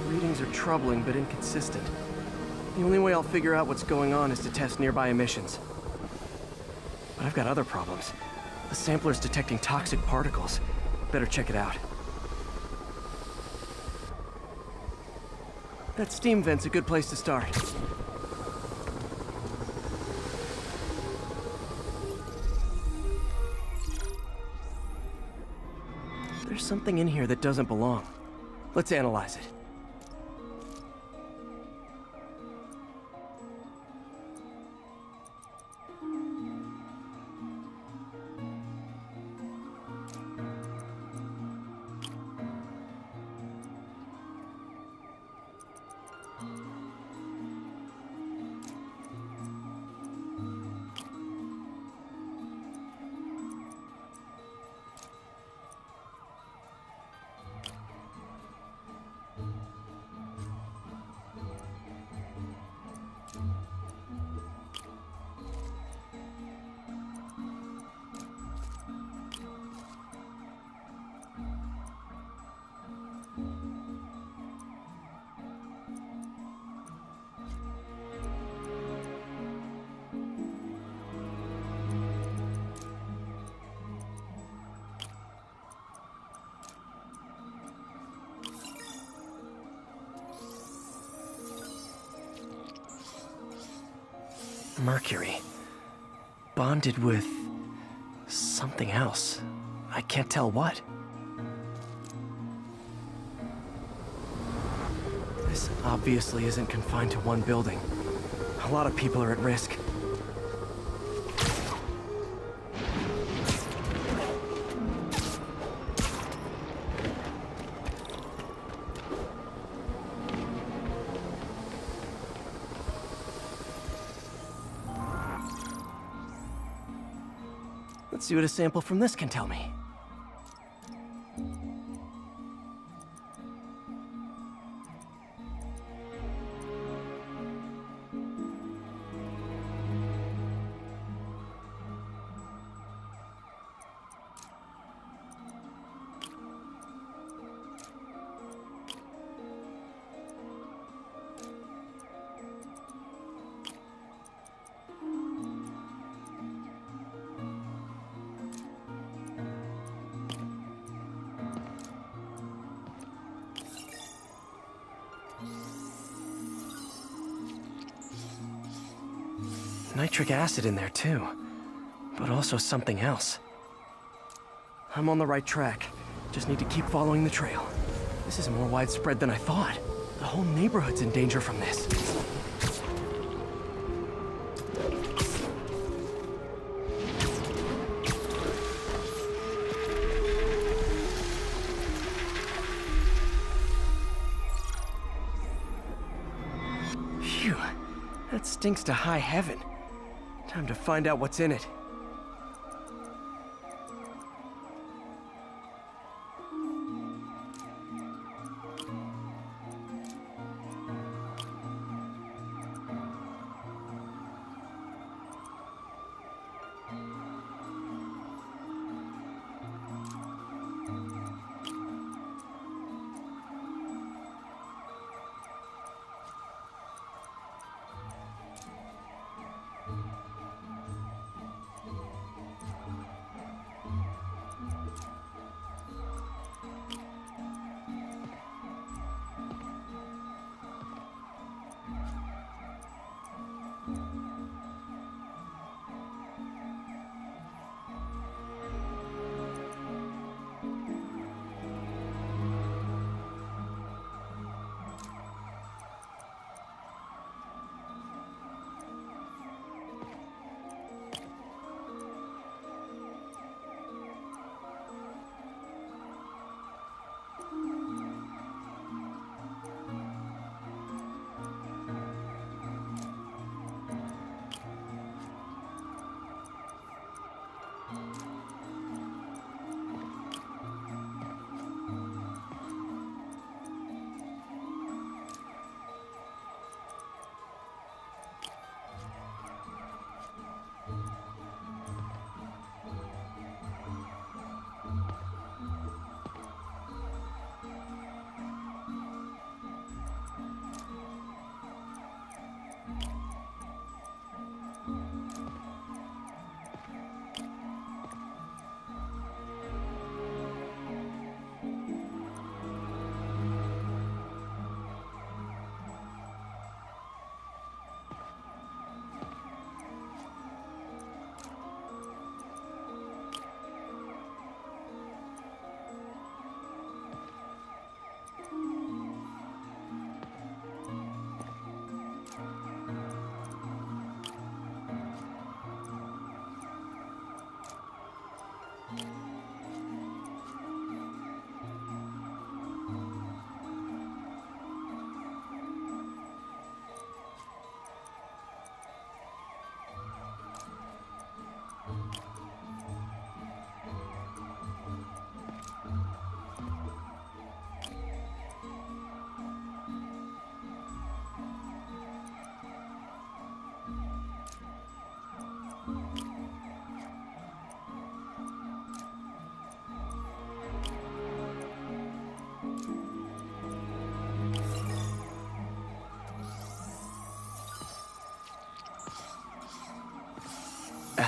Speaker 2: Readings are troubling but inconsistent. The only way I'll figure out what's going on is to test nearby emissions. But I've got other problems. The sampler's detecting toxic particles. Better check it out. That steam vent's a good place to start.
Speaker 3: There's something in here that doesn't belong. Let's analyze it. Mercury. Bonded with something else. I can't tell what. This obviously isn't confined to one building. A lot of people are at risk. Let's see what a sample from this can tell me. Nitric acid in there too, but also something else. I'm on the right track. Just need to keep following the trail. This is more widespread than I thought. The whole neighborhood's in danger from this. Phew, that stinks to high heaven. Time to find out what's in it.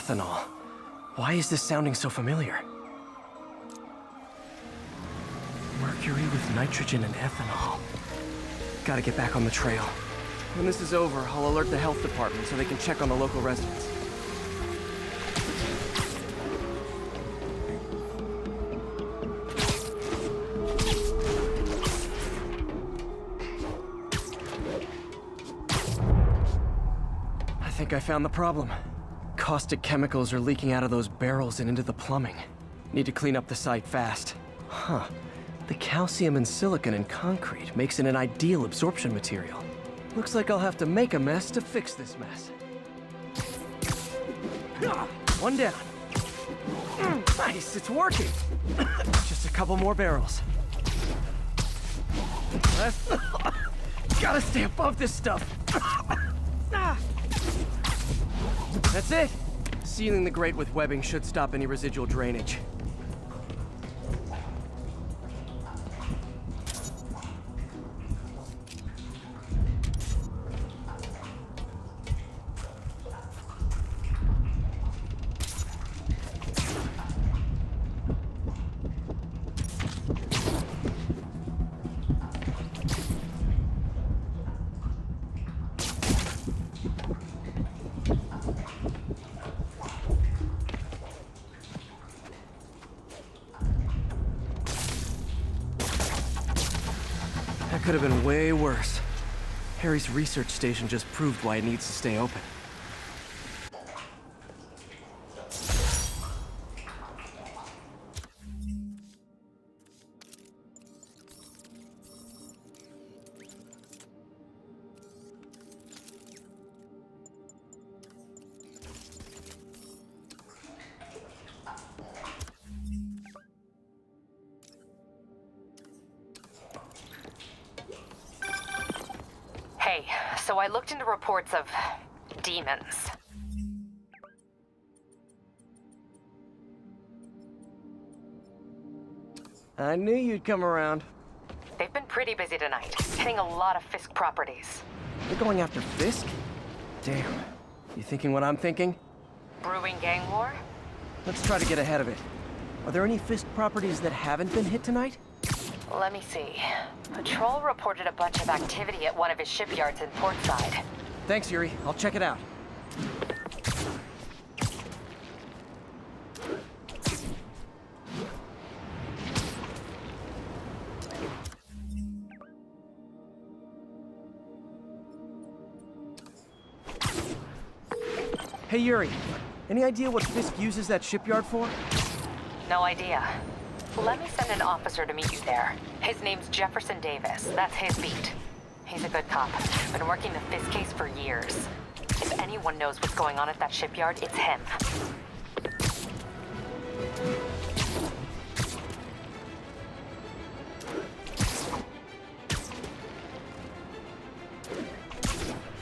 Speaker 3: Ethanol. Why is this sounding so familiar? Mercury with nitrogen and ethanol. Gotta get back on the trail. When this is over, I'll alert the health department so they can check on the local residents. I think I found the problem. Caustic chemicals are leaking out of those barrels and into the plumbing. Need to clean up the site fast. Huh. The calcium and silicon in concrete makes it an ideal absorption material. Looks like I'll have to make a mess to fix this mess. One down. Nice, it's working. Just a couple more barrels. Gotta stay above this stuff. That's it. Sealing the grate with webbing should stop any residual drainage. That could have been way worse. Harry's research station just proved why it needs to stay open.
Speaker 13: Hey, so I looked into reports of demons.
Speaker 3: I knew you'd come around.
Speaker 13: They've been pretty busy tonight, hitting a lot of Fisk properties.
Speaker 3: You're going after Fisk? Damn. You thinking what I'm thinking?
Speaker 13: Brewing gang war?
Speaker 3: Let's try to get ahead of it. Are there any Fisk properties that haven't been hit tonight?
Speaker 13: Let me see. Patrol reported a bunch of activity at one of his shipyards in Portside.
Speaker 3: Thanks, Yuri. I'll check it out. Hey, Yuri. Any idea what Fisk uses that shipyard for?
Speaker 13: No idea. Let me send an officer to meet you there. His name's Jefferson Davis. That's his beat. He's a good cop. Been working the Fisk case for years. If anyone knows what's going on at that shipyard, it's him.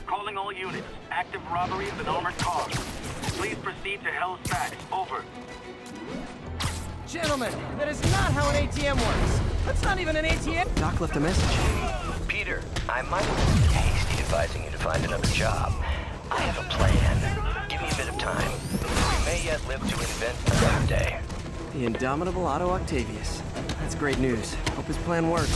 Speaker 14: Calling all units. Active robbery of an armored car. Please proceed to Hell's Stacks. Over.
Speaker 3: Gentlemen, that is not how an ATM works. That's not even an ATM. Doc left a message.
Speaker 9: Peter, I might have been hasty advising you to find another job. I have a plan. Give me a bit of time. We may yet live to invent another day.
Speaker 3: The indomitable Otto Octavius. That's great news. Hope his plan works.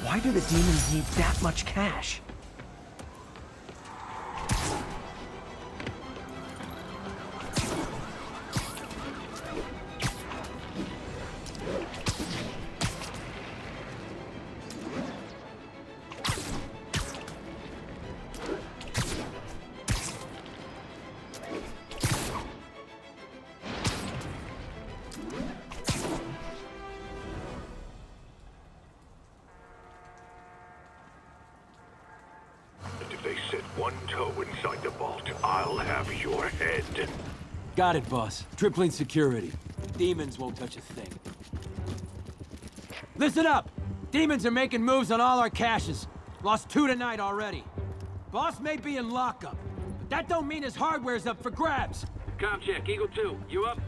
Speaker 3: Why do the demons need that much cash?
Speaker 15: One toe inside the vault, I'll have your head.
Speaker 16: Got it, boss. Tripling security. Demons won't touch a thing. Listen up! Demons are making moves on all our caches. Lost 2 tonight already. Boss may be in lockup, but that don't mean his hardware's up for grabs.
Speaker 14: Com check, Eagle 2, you up?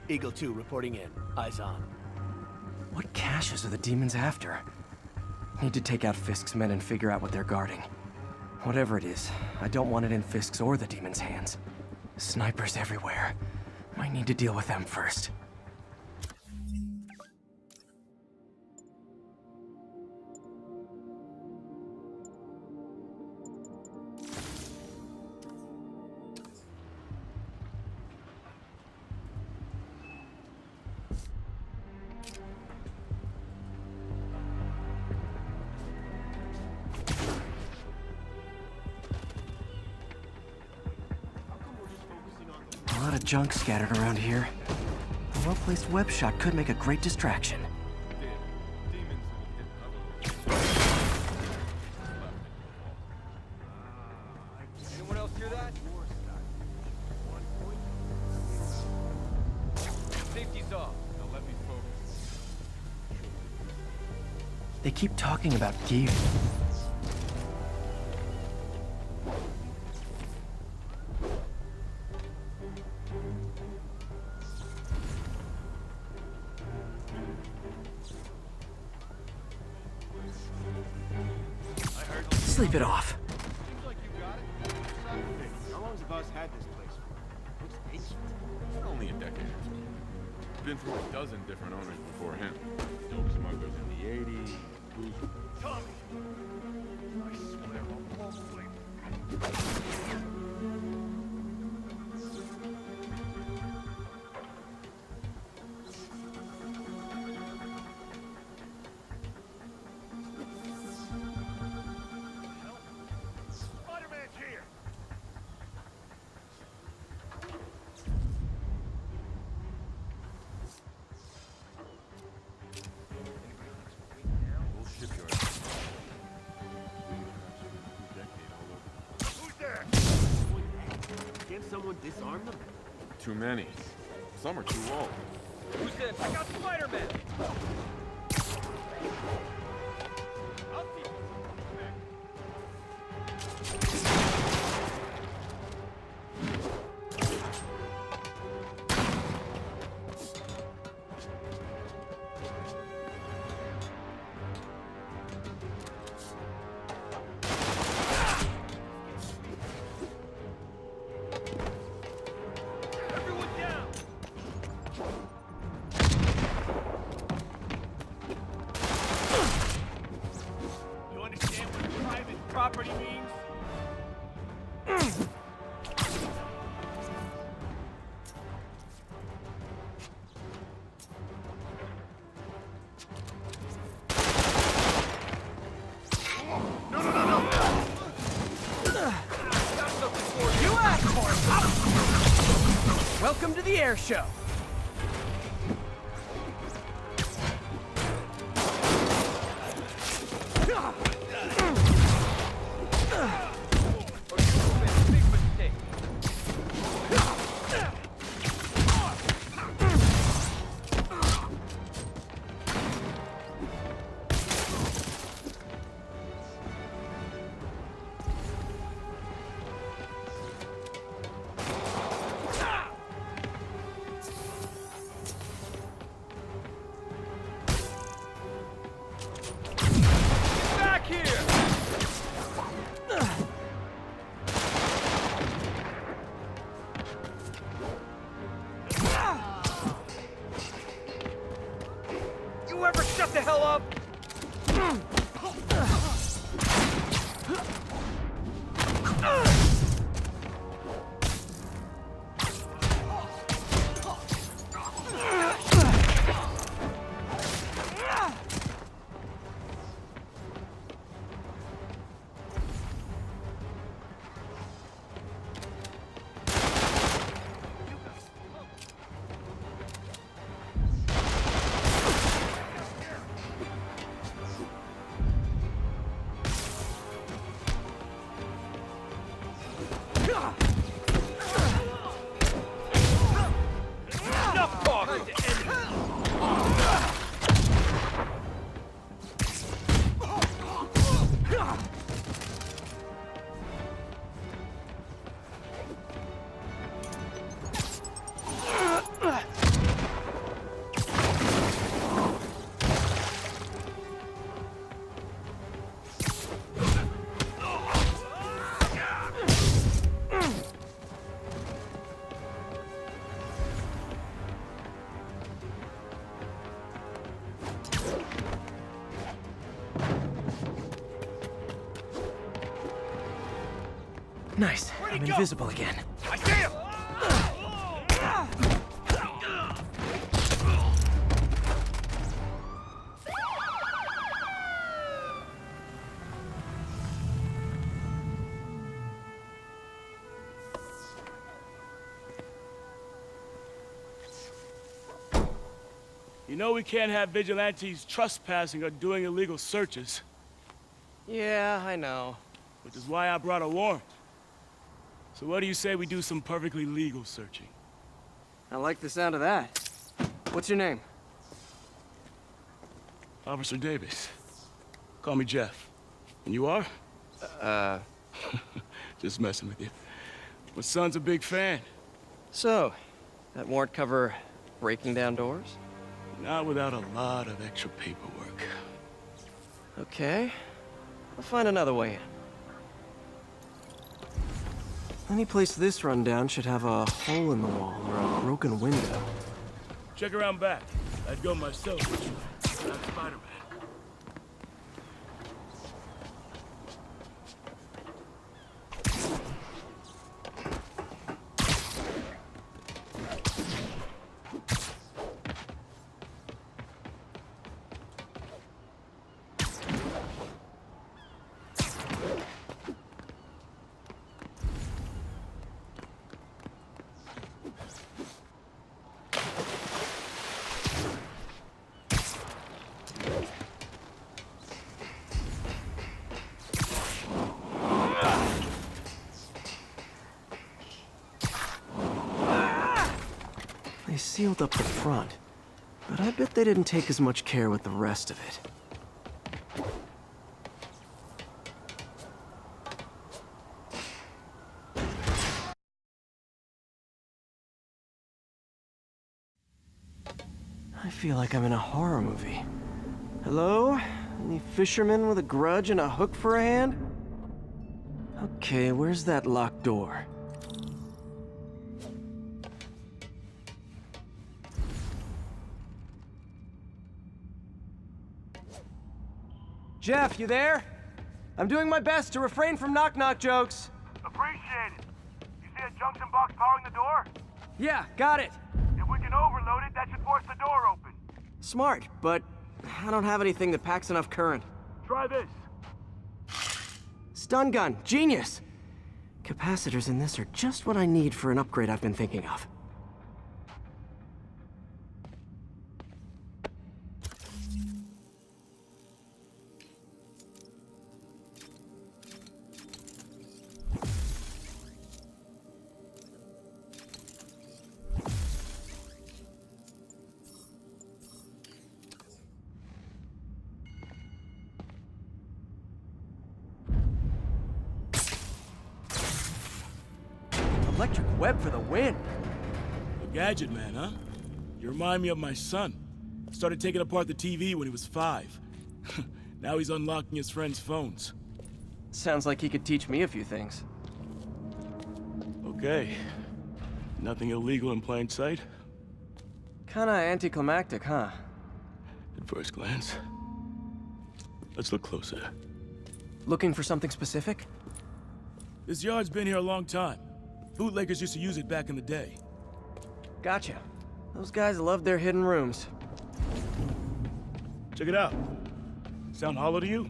Speaker 3: Eagle 2 reporting in. Eyes on. What caches are the demons after? Need to take out Fisk's men and figure out what they're guarding. Whatever it is, I don't want it in Fisk's or the demons' hands. Snipers everywhere. Might need to deal with them first. A lot of junk scattered around here. A well-placed web shot could make a great distraction.
Speaker 16: Anyone else hear that? Safety's off. Now let me focus.
Speaker 3: They keep talking about gear. Sleep it off.
Speaker 11: Seems like you got it. How long's the boss had this place for? Looks ancient.
Speaker 17: Only a decade or so. Been through a dozen different owners before him. Dope smugglers in the 80s, booze.
Speaker 15: Tommy! I swear I'll fall asleep. Spider-Man's here!
Speaker 17: Old shipyard.
Speaker 15: Who's there?
Speaker 2: Can't someone disarm them?
Speaker 17: Too many. Some are too old.
Speaker 16: Who's this? I got Spider-Man!
Speaker 15: Everyone down! You understand what private property means?
Speaker 3: You asked for it! Welcome to the air show.
Speaker 15: Back here! You ever shut the hell up?
Speaker 3: Nice. I'm invisible again.
Speaker 15: I see him!
Speaker 18: You know we can't have vigilantes trespassing or doing illegal searches.
Speaker 3: Yeah, I know.
Speaker 18: Which is why I brought a warrant. So what do you say we do some perfectly legal searching?
Speaker 3: I like the sound of that. What's your name?
Speaker 18: Officer Davis. Call me Jeff. And you are? Just messing with you. My son's a big fan.
Speaker 3: So, that warrant cover breaking down doors?
Speaker 18: Not without a lot of extra paperwork.
Speaker 3: Okay. I'll find another way in. Any place this rundown should have a hole in the wall or a broken window.
Speaker 18: Check around back. I'd go myself, but you're not Spider-Man.
Speaker 3: They sealed up the front, but I bet they didn't take as much care with the rest of it. I feel like I'm in a horror movie. Hello? Any fisherman with a grudge and a hook for a hand? Okay, where's that locked door? Jeff, you there? I'm doing my best to refrain from knock-knock jokes.
Speaker 15: Appreciate it. You see a junction box powering the door?
Speaker 3: Yeah, got it.
Speaker 15: If we can overload it, that should force the door open.
Speaker 3: Smart, but I don't have anything that packs enough current.
Speaker 15: Try this.
Speaker 3: Stun gun, genius! Capacitors in this are just what I need for an upgrade I've been thinking of. Electric web for the win.
Speaker 18: A gadget man, huh? You remind me of my son. Started taking apart the TV when he was 5. Now he's unlocking his friends' phones.
Speaker 3: Sounds like he could teach me a few things.
Speaker 18: Okay. Nothing illegal in plain sight?
Speaker 3: Kinda anticlimactic, huh?
Speaker 18: At first glance. Let's look closer.
Speaker 3: Looking for something specific?
Speaker 18: This yard's been here a long time. Bootleggers used to use it back in the day.
Speaker 3: Gotcha. Those guys love their hidden rooms.
Speaker 18: Check it out. Sound hollow to you?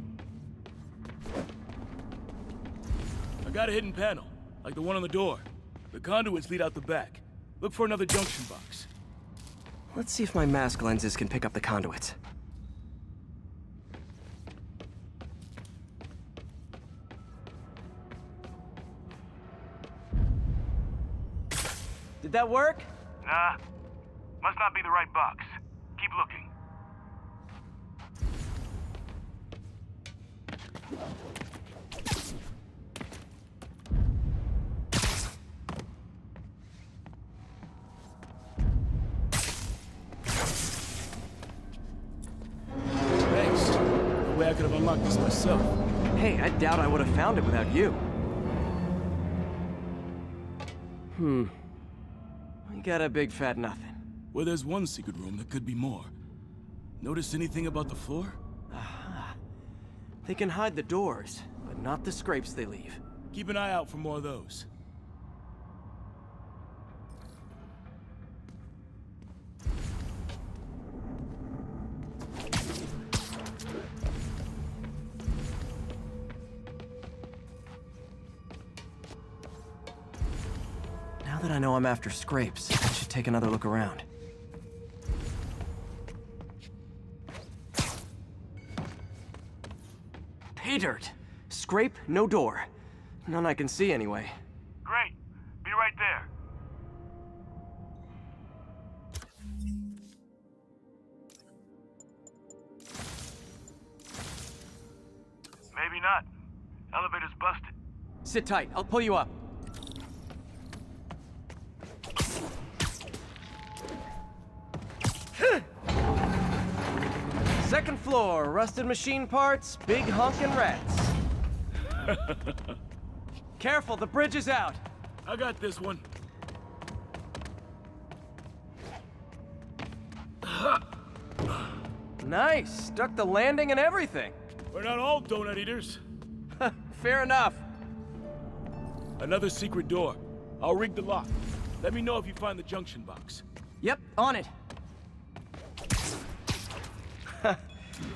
Speaker 18: I got a hidden panel, like the one on the door. The conduits lead out the back. Look for another junction box.
Speaker 3: Let's see if my mask lenses can pick up the conduits. Did that work?
Speaker 15: Nah. Must not be the right box. Keep looking.
Speaker 18: Thanks. No way I could have unlocked this myself.
Speaker 3: Hey, I doubt I would have found it without you. We got a big fat nothing.
Speaker 18: Well, there's one secret room that could be more. Notice anything about the floor?
Speaker 3: Aha. They can hide the doors, but not the scrapes they leave.
Speaker 18: Keep an eye out for more of those.
Speaker 3: Now that I know I'm after Scrapes, I should take another look around. Pay dirt! Scrape, no door. None I can see anyway.
Speaker 15: Great. Be right there. Maybe not. Elevator's busted.
Speaker 3: Sit tight, I'll pull you up. Second floor, rusted machine parts, big honkin' rats. Careful, the bridge is out.
Speaker 18: I got this one.
Speaker 3: Nice, stuck the landing and everything.
Speaker 18: We're not all donut eaters.
Speaker 3: Fair enough.
Speaker 18: Another secret door. I'll rig the lock. Let me know if you find the junction box.
Speaker 3: Yep, on it.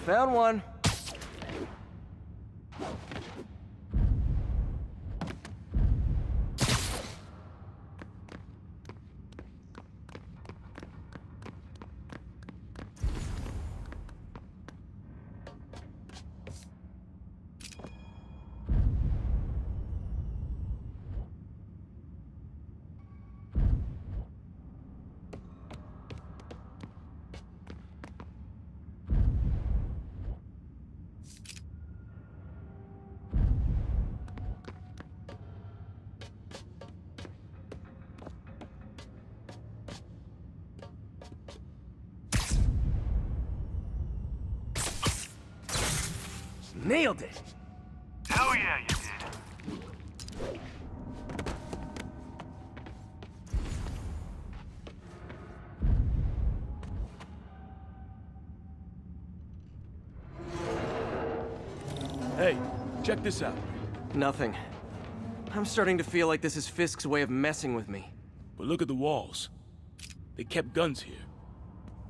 Speaker 3: Found one. Nailed it!
Speaker 15: Hell yeah, you did.
Speaker 18: Hey, check this out.
Speaker 3: Nothing. I'm starting to feel like this is Fisk's way of messing with me.
Speaker 18: But look at the walls. They kept guns here.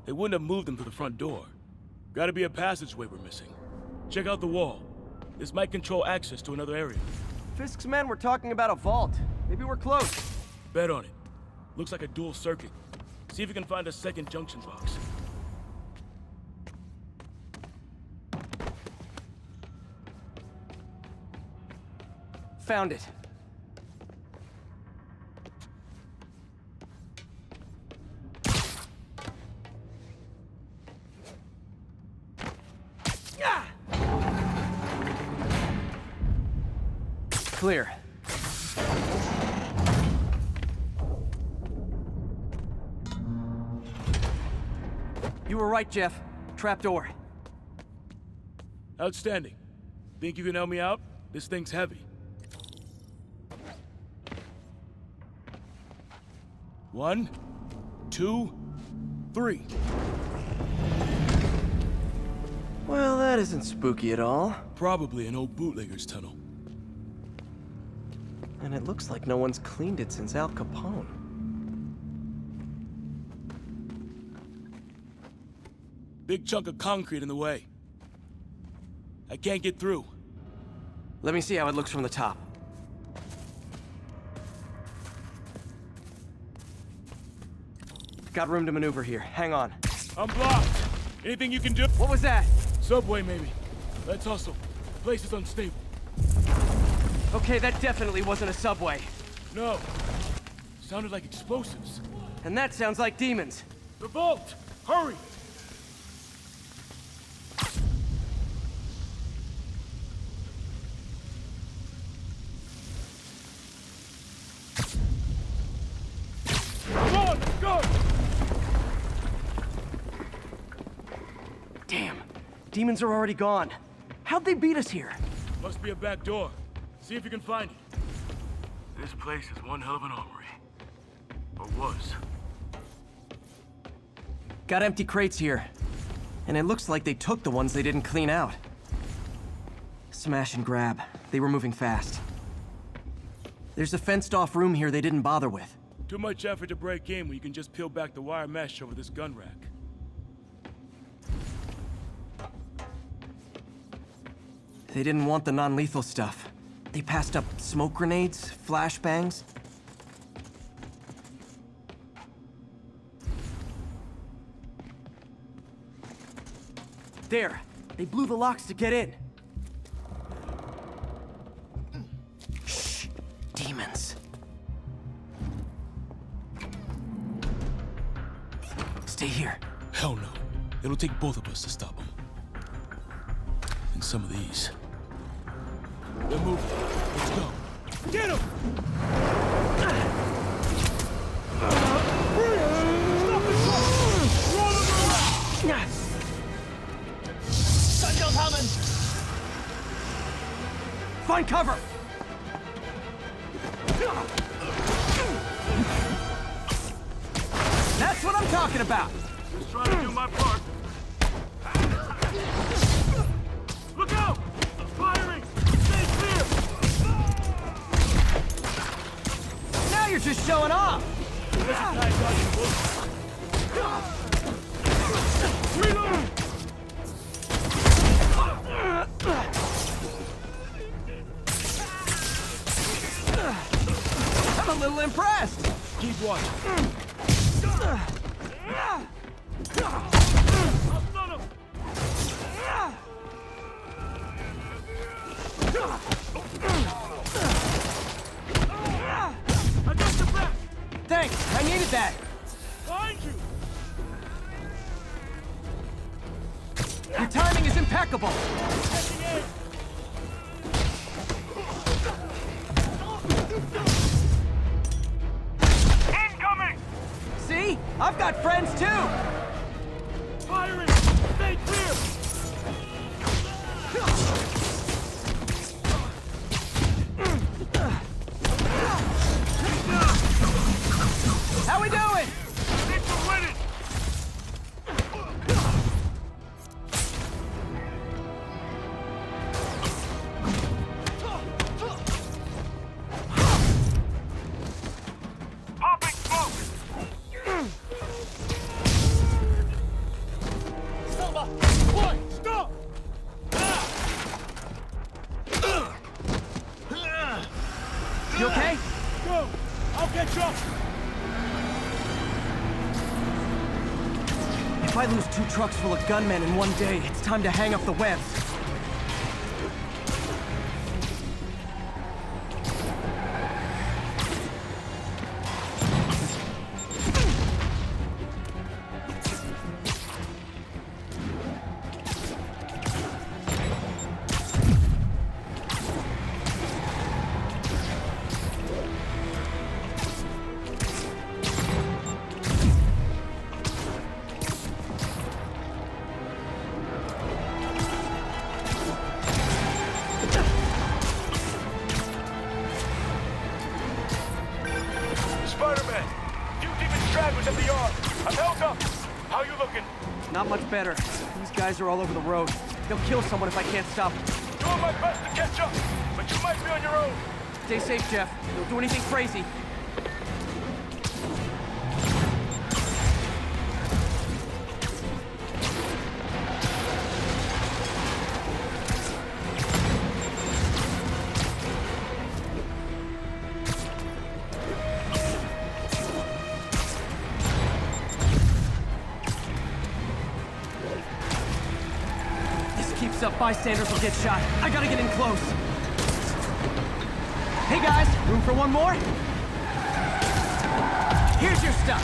Speaker 18: They wouldn't have moved them to the front door. Gotta be a passageway we're missing. Check out the wall. This might control access to another area.
Speaker 3: Fisk's men were talking about a vault. Maybe we're close.
Speaker 18: Bet on it. Looks like a dual circuit. See if you can find a second junction box.
Speaker 3: Found it. Clear. You were right, Jeff. Trapdoor.
Speaker 18: Outstanding. Think you can help me out? This thing's heavy. One, two, three.
Speaker 3: Well, that isn't spooky at all.
Speaker 18: Probably an old bootlegger's tunnel.
Speaker 3: And it looks like no one's cleaned it since Al Capone.
Speaker 18: Big chunk of concrete in the way. I can't get through.
Speaker 3: Let me see how it looks from the top. Got room to maneuver here. Hang on.
Speaker 18: I'm blocked. Anything you can do?
Speaker 3: What was that?
Speaker 18: Subway, maybe. Let's hustle. Place is unstable.
Speaker 3: Okay, that definitely wasn't a subway.
Speaker 18: No. Sounded like explosives.
Speaker 3: And that sounds like demons.
Speaker 18: The vault! Hurry! Come on, let's go!
Speaker 3: Damn. Demons are already gone. How'd they beat us here?
Speaker 18: Must be a back door. See if you can find it. This place is one hell of an armory. Or was.
Speaker 3: Got empty crates here. And it looks like they took the ones they didn't clean out. Smash and grab. They were moving fast. There's a fenced-off room here they didn't bother with.
Speaker 18: Too much effort to break in when you can just peel back the wire mesh over this gun rack.
Speaker 3: They didn't want the non-lethal stuff. They passed up smoke grenades, flashbangs. There! They blew the locks to get in. Shh! Demons. Stay here.
Speaker 18: Hell no. It'll take both of us to stop them. And some of these. They're moving. Let's go. Get him!
Speaker 3: Gunshell's humming! Find cover! That's what I'm talking about!
Speaker 14: Just trying to do my part. Look out! Firing! Stay clear!
Speaker 3: Now you're just showing off!
Speaker 14: Reload!
Speaker 3: I'm a little impressed!
Speaker 18: Keep watching.
Speaker 14: I got your back!
Speaker 3: Thanks, I needed that!
Speaker 14: Find you!
Speaker 3: Your timing is impeccable!
Speaker 14: Incoming!
Speaker 3: See? I've got friends too!
Speaker 14: Firing! Stay clear!
Speaker 3: How we doing?
Speaker 14: Think we're winning! Popping smoke!
Speaker 15: Selma! Boy, stop!
Speaker 3: You okay?
Speaker 14: Go! I'll get you up!
Speaker 3: If I lose 2 trucks full of gunmen in one day, it's time to hang up the webs.
Speaker 14: Spider-Man! You demon stragglers at the yard! I'm held up! How you looking?
Speaker 3: Not much better. These guys are all over the road. They'll kill someone if I can't stop them.
Speaker 14: Doing my best to catch up, but you might be on your own.
Speaker 3: Stay safe, Jeff. Don't do anything crazy. Up, bystanders will get shot. I gotta get in close. Hey guys, room for one more? Here's your stuff.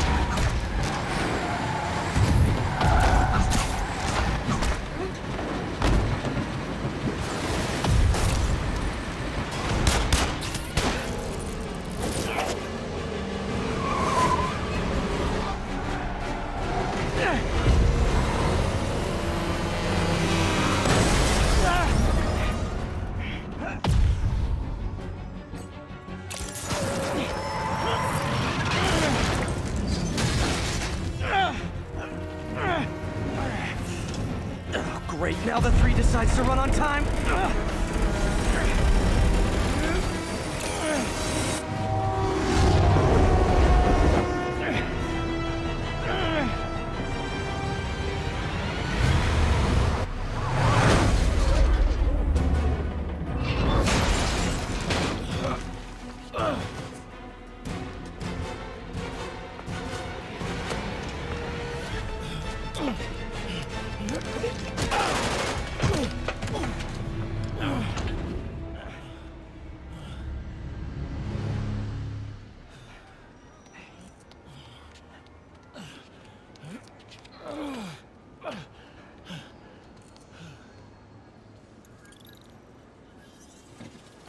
Speaker 3: Great, now the 3 decides to run on time.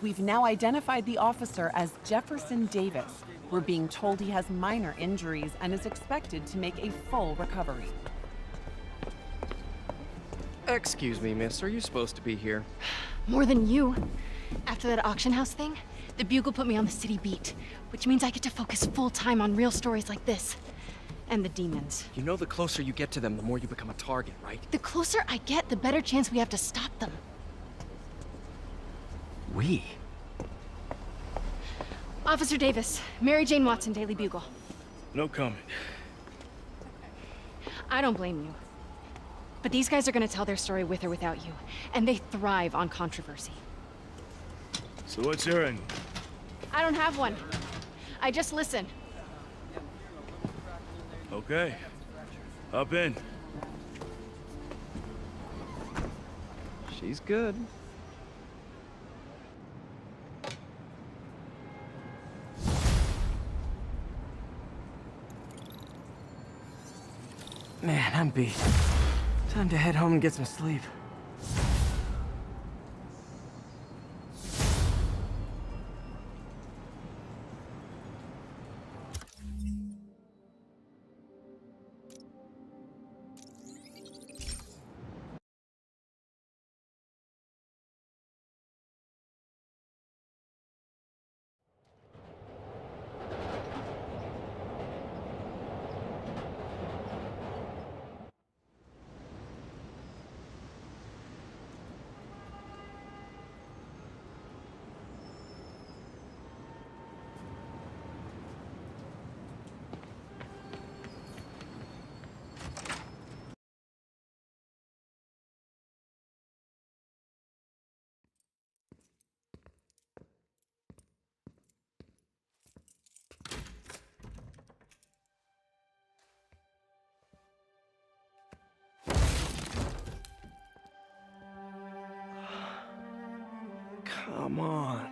Speaker 19: We've now identified the officer as Jefferson Davis. We're being told he has minor injuries and is expected to make a full recovery.
Speaker 2: Excuse me, miss. Are you supposed to be here?
Speaker 10: More than you. After that auction house thing, the Bugle put me on the city beat, which means I get to focus full-time on real stories like this. And the demons.
Speaker 2: You know the closer you get to them, the more you become a target, right?
Speaker 10: The closer I get, the better chance we have to stop them.
Speaker 2: We?
Speaker 10: Officer Davis, Mary Jane Watson, Daily Bugle.
Speaker 18: No comment.
Speaker 10: I don't blame you. But these guys are gonna tell their story with or without you, and they thrive on controversy.
Speaker 18: So what's your angle?
Speaker 10: I don't have one. I just listen.
Speaker 18: Okay. Hop in.
Speaker 2: She's good. Man, I'm beat. Time to head home and get some sleep. Come on.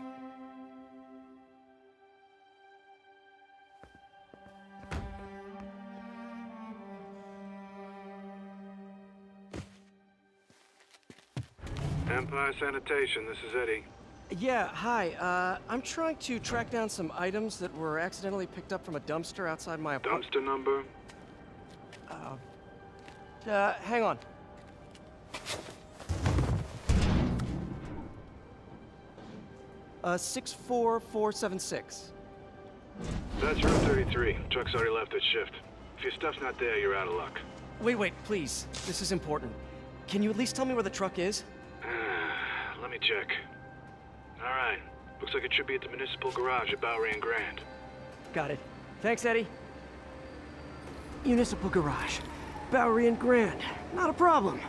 Speaker 20: Empire Sanitation, this is Eddie.
Speaker 2: Yeah, hi. I'm trying to track down some items that were accidentally picked up from a dumpster outside my apartment.
Speaker 20: Dumpster number?
Speaker 2: Hang on. Uh, 64476.
Speaker 20: That's room 33. Truck's already left its shift. If your stuff's not there, you're out of luck.
Speaker 2: Wait, please. This is important. Can you at least tell me where the truck is?
Speaker 20: Let me check. Alright. Looks like it should be at the municipal garage at Bowery and Grand.
Speaker 2: Got it. Thanks, Eddie. Municipal garage. Bowery and Grand. Not a problem.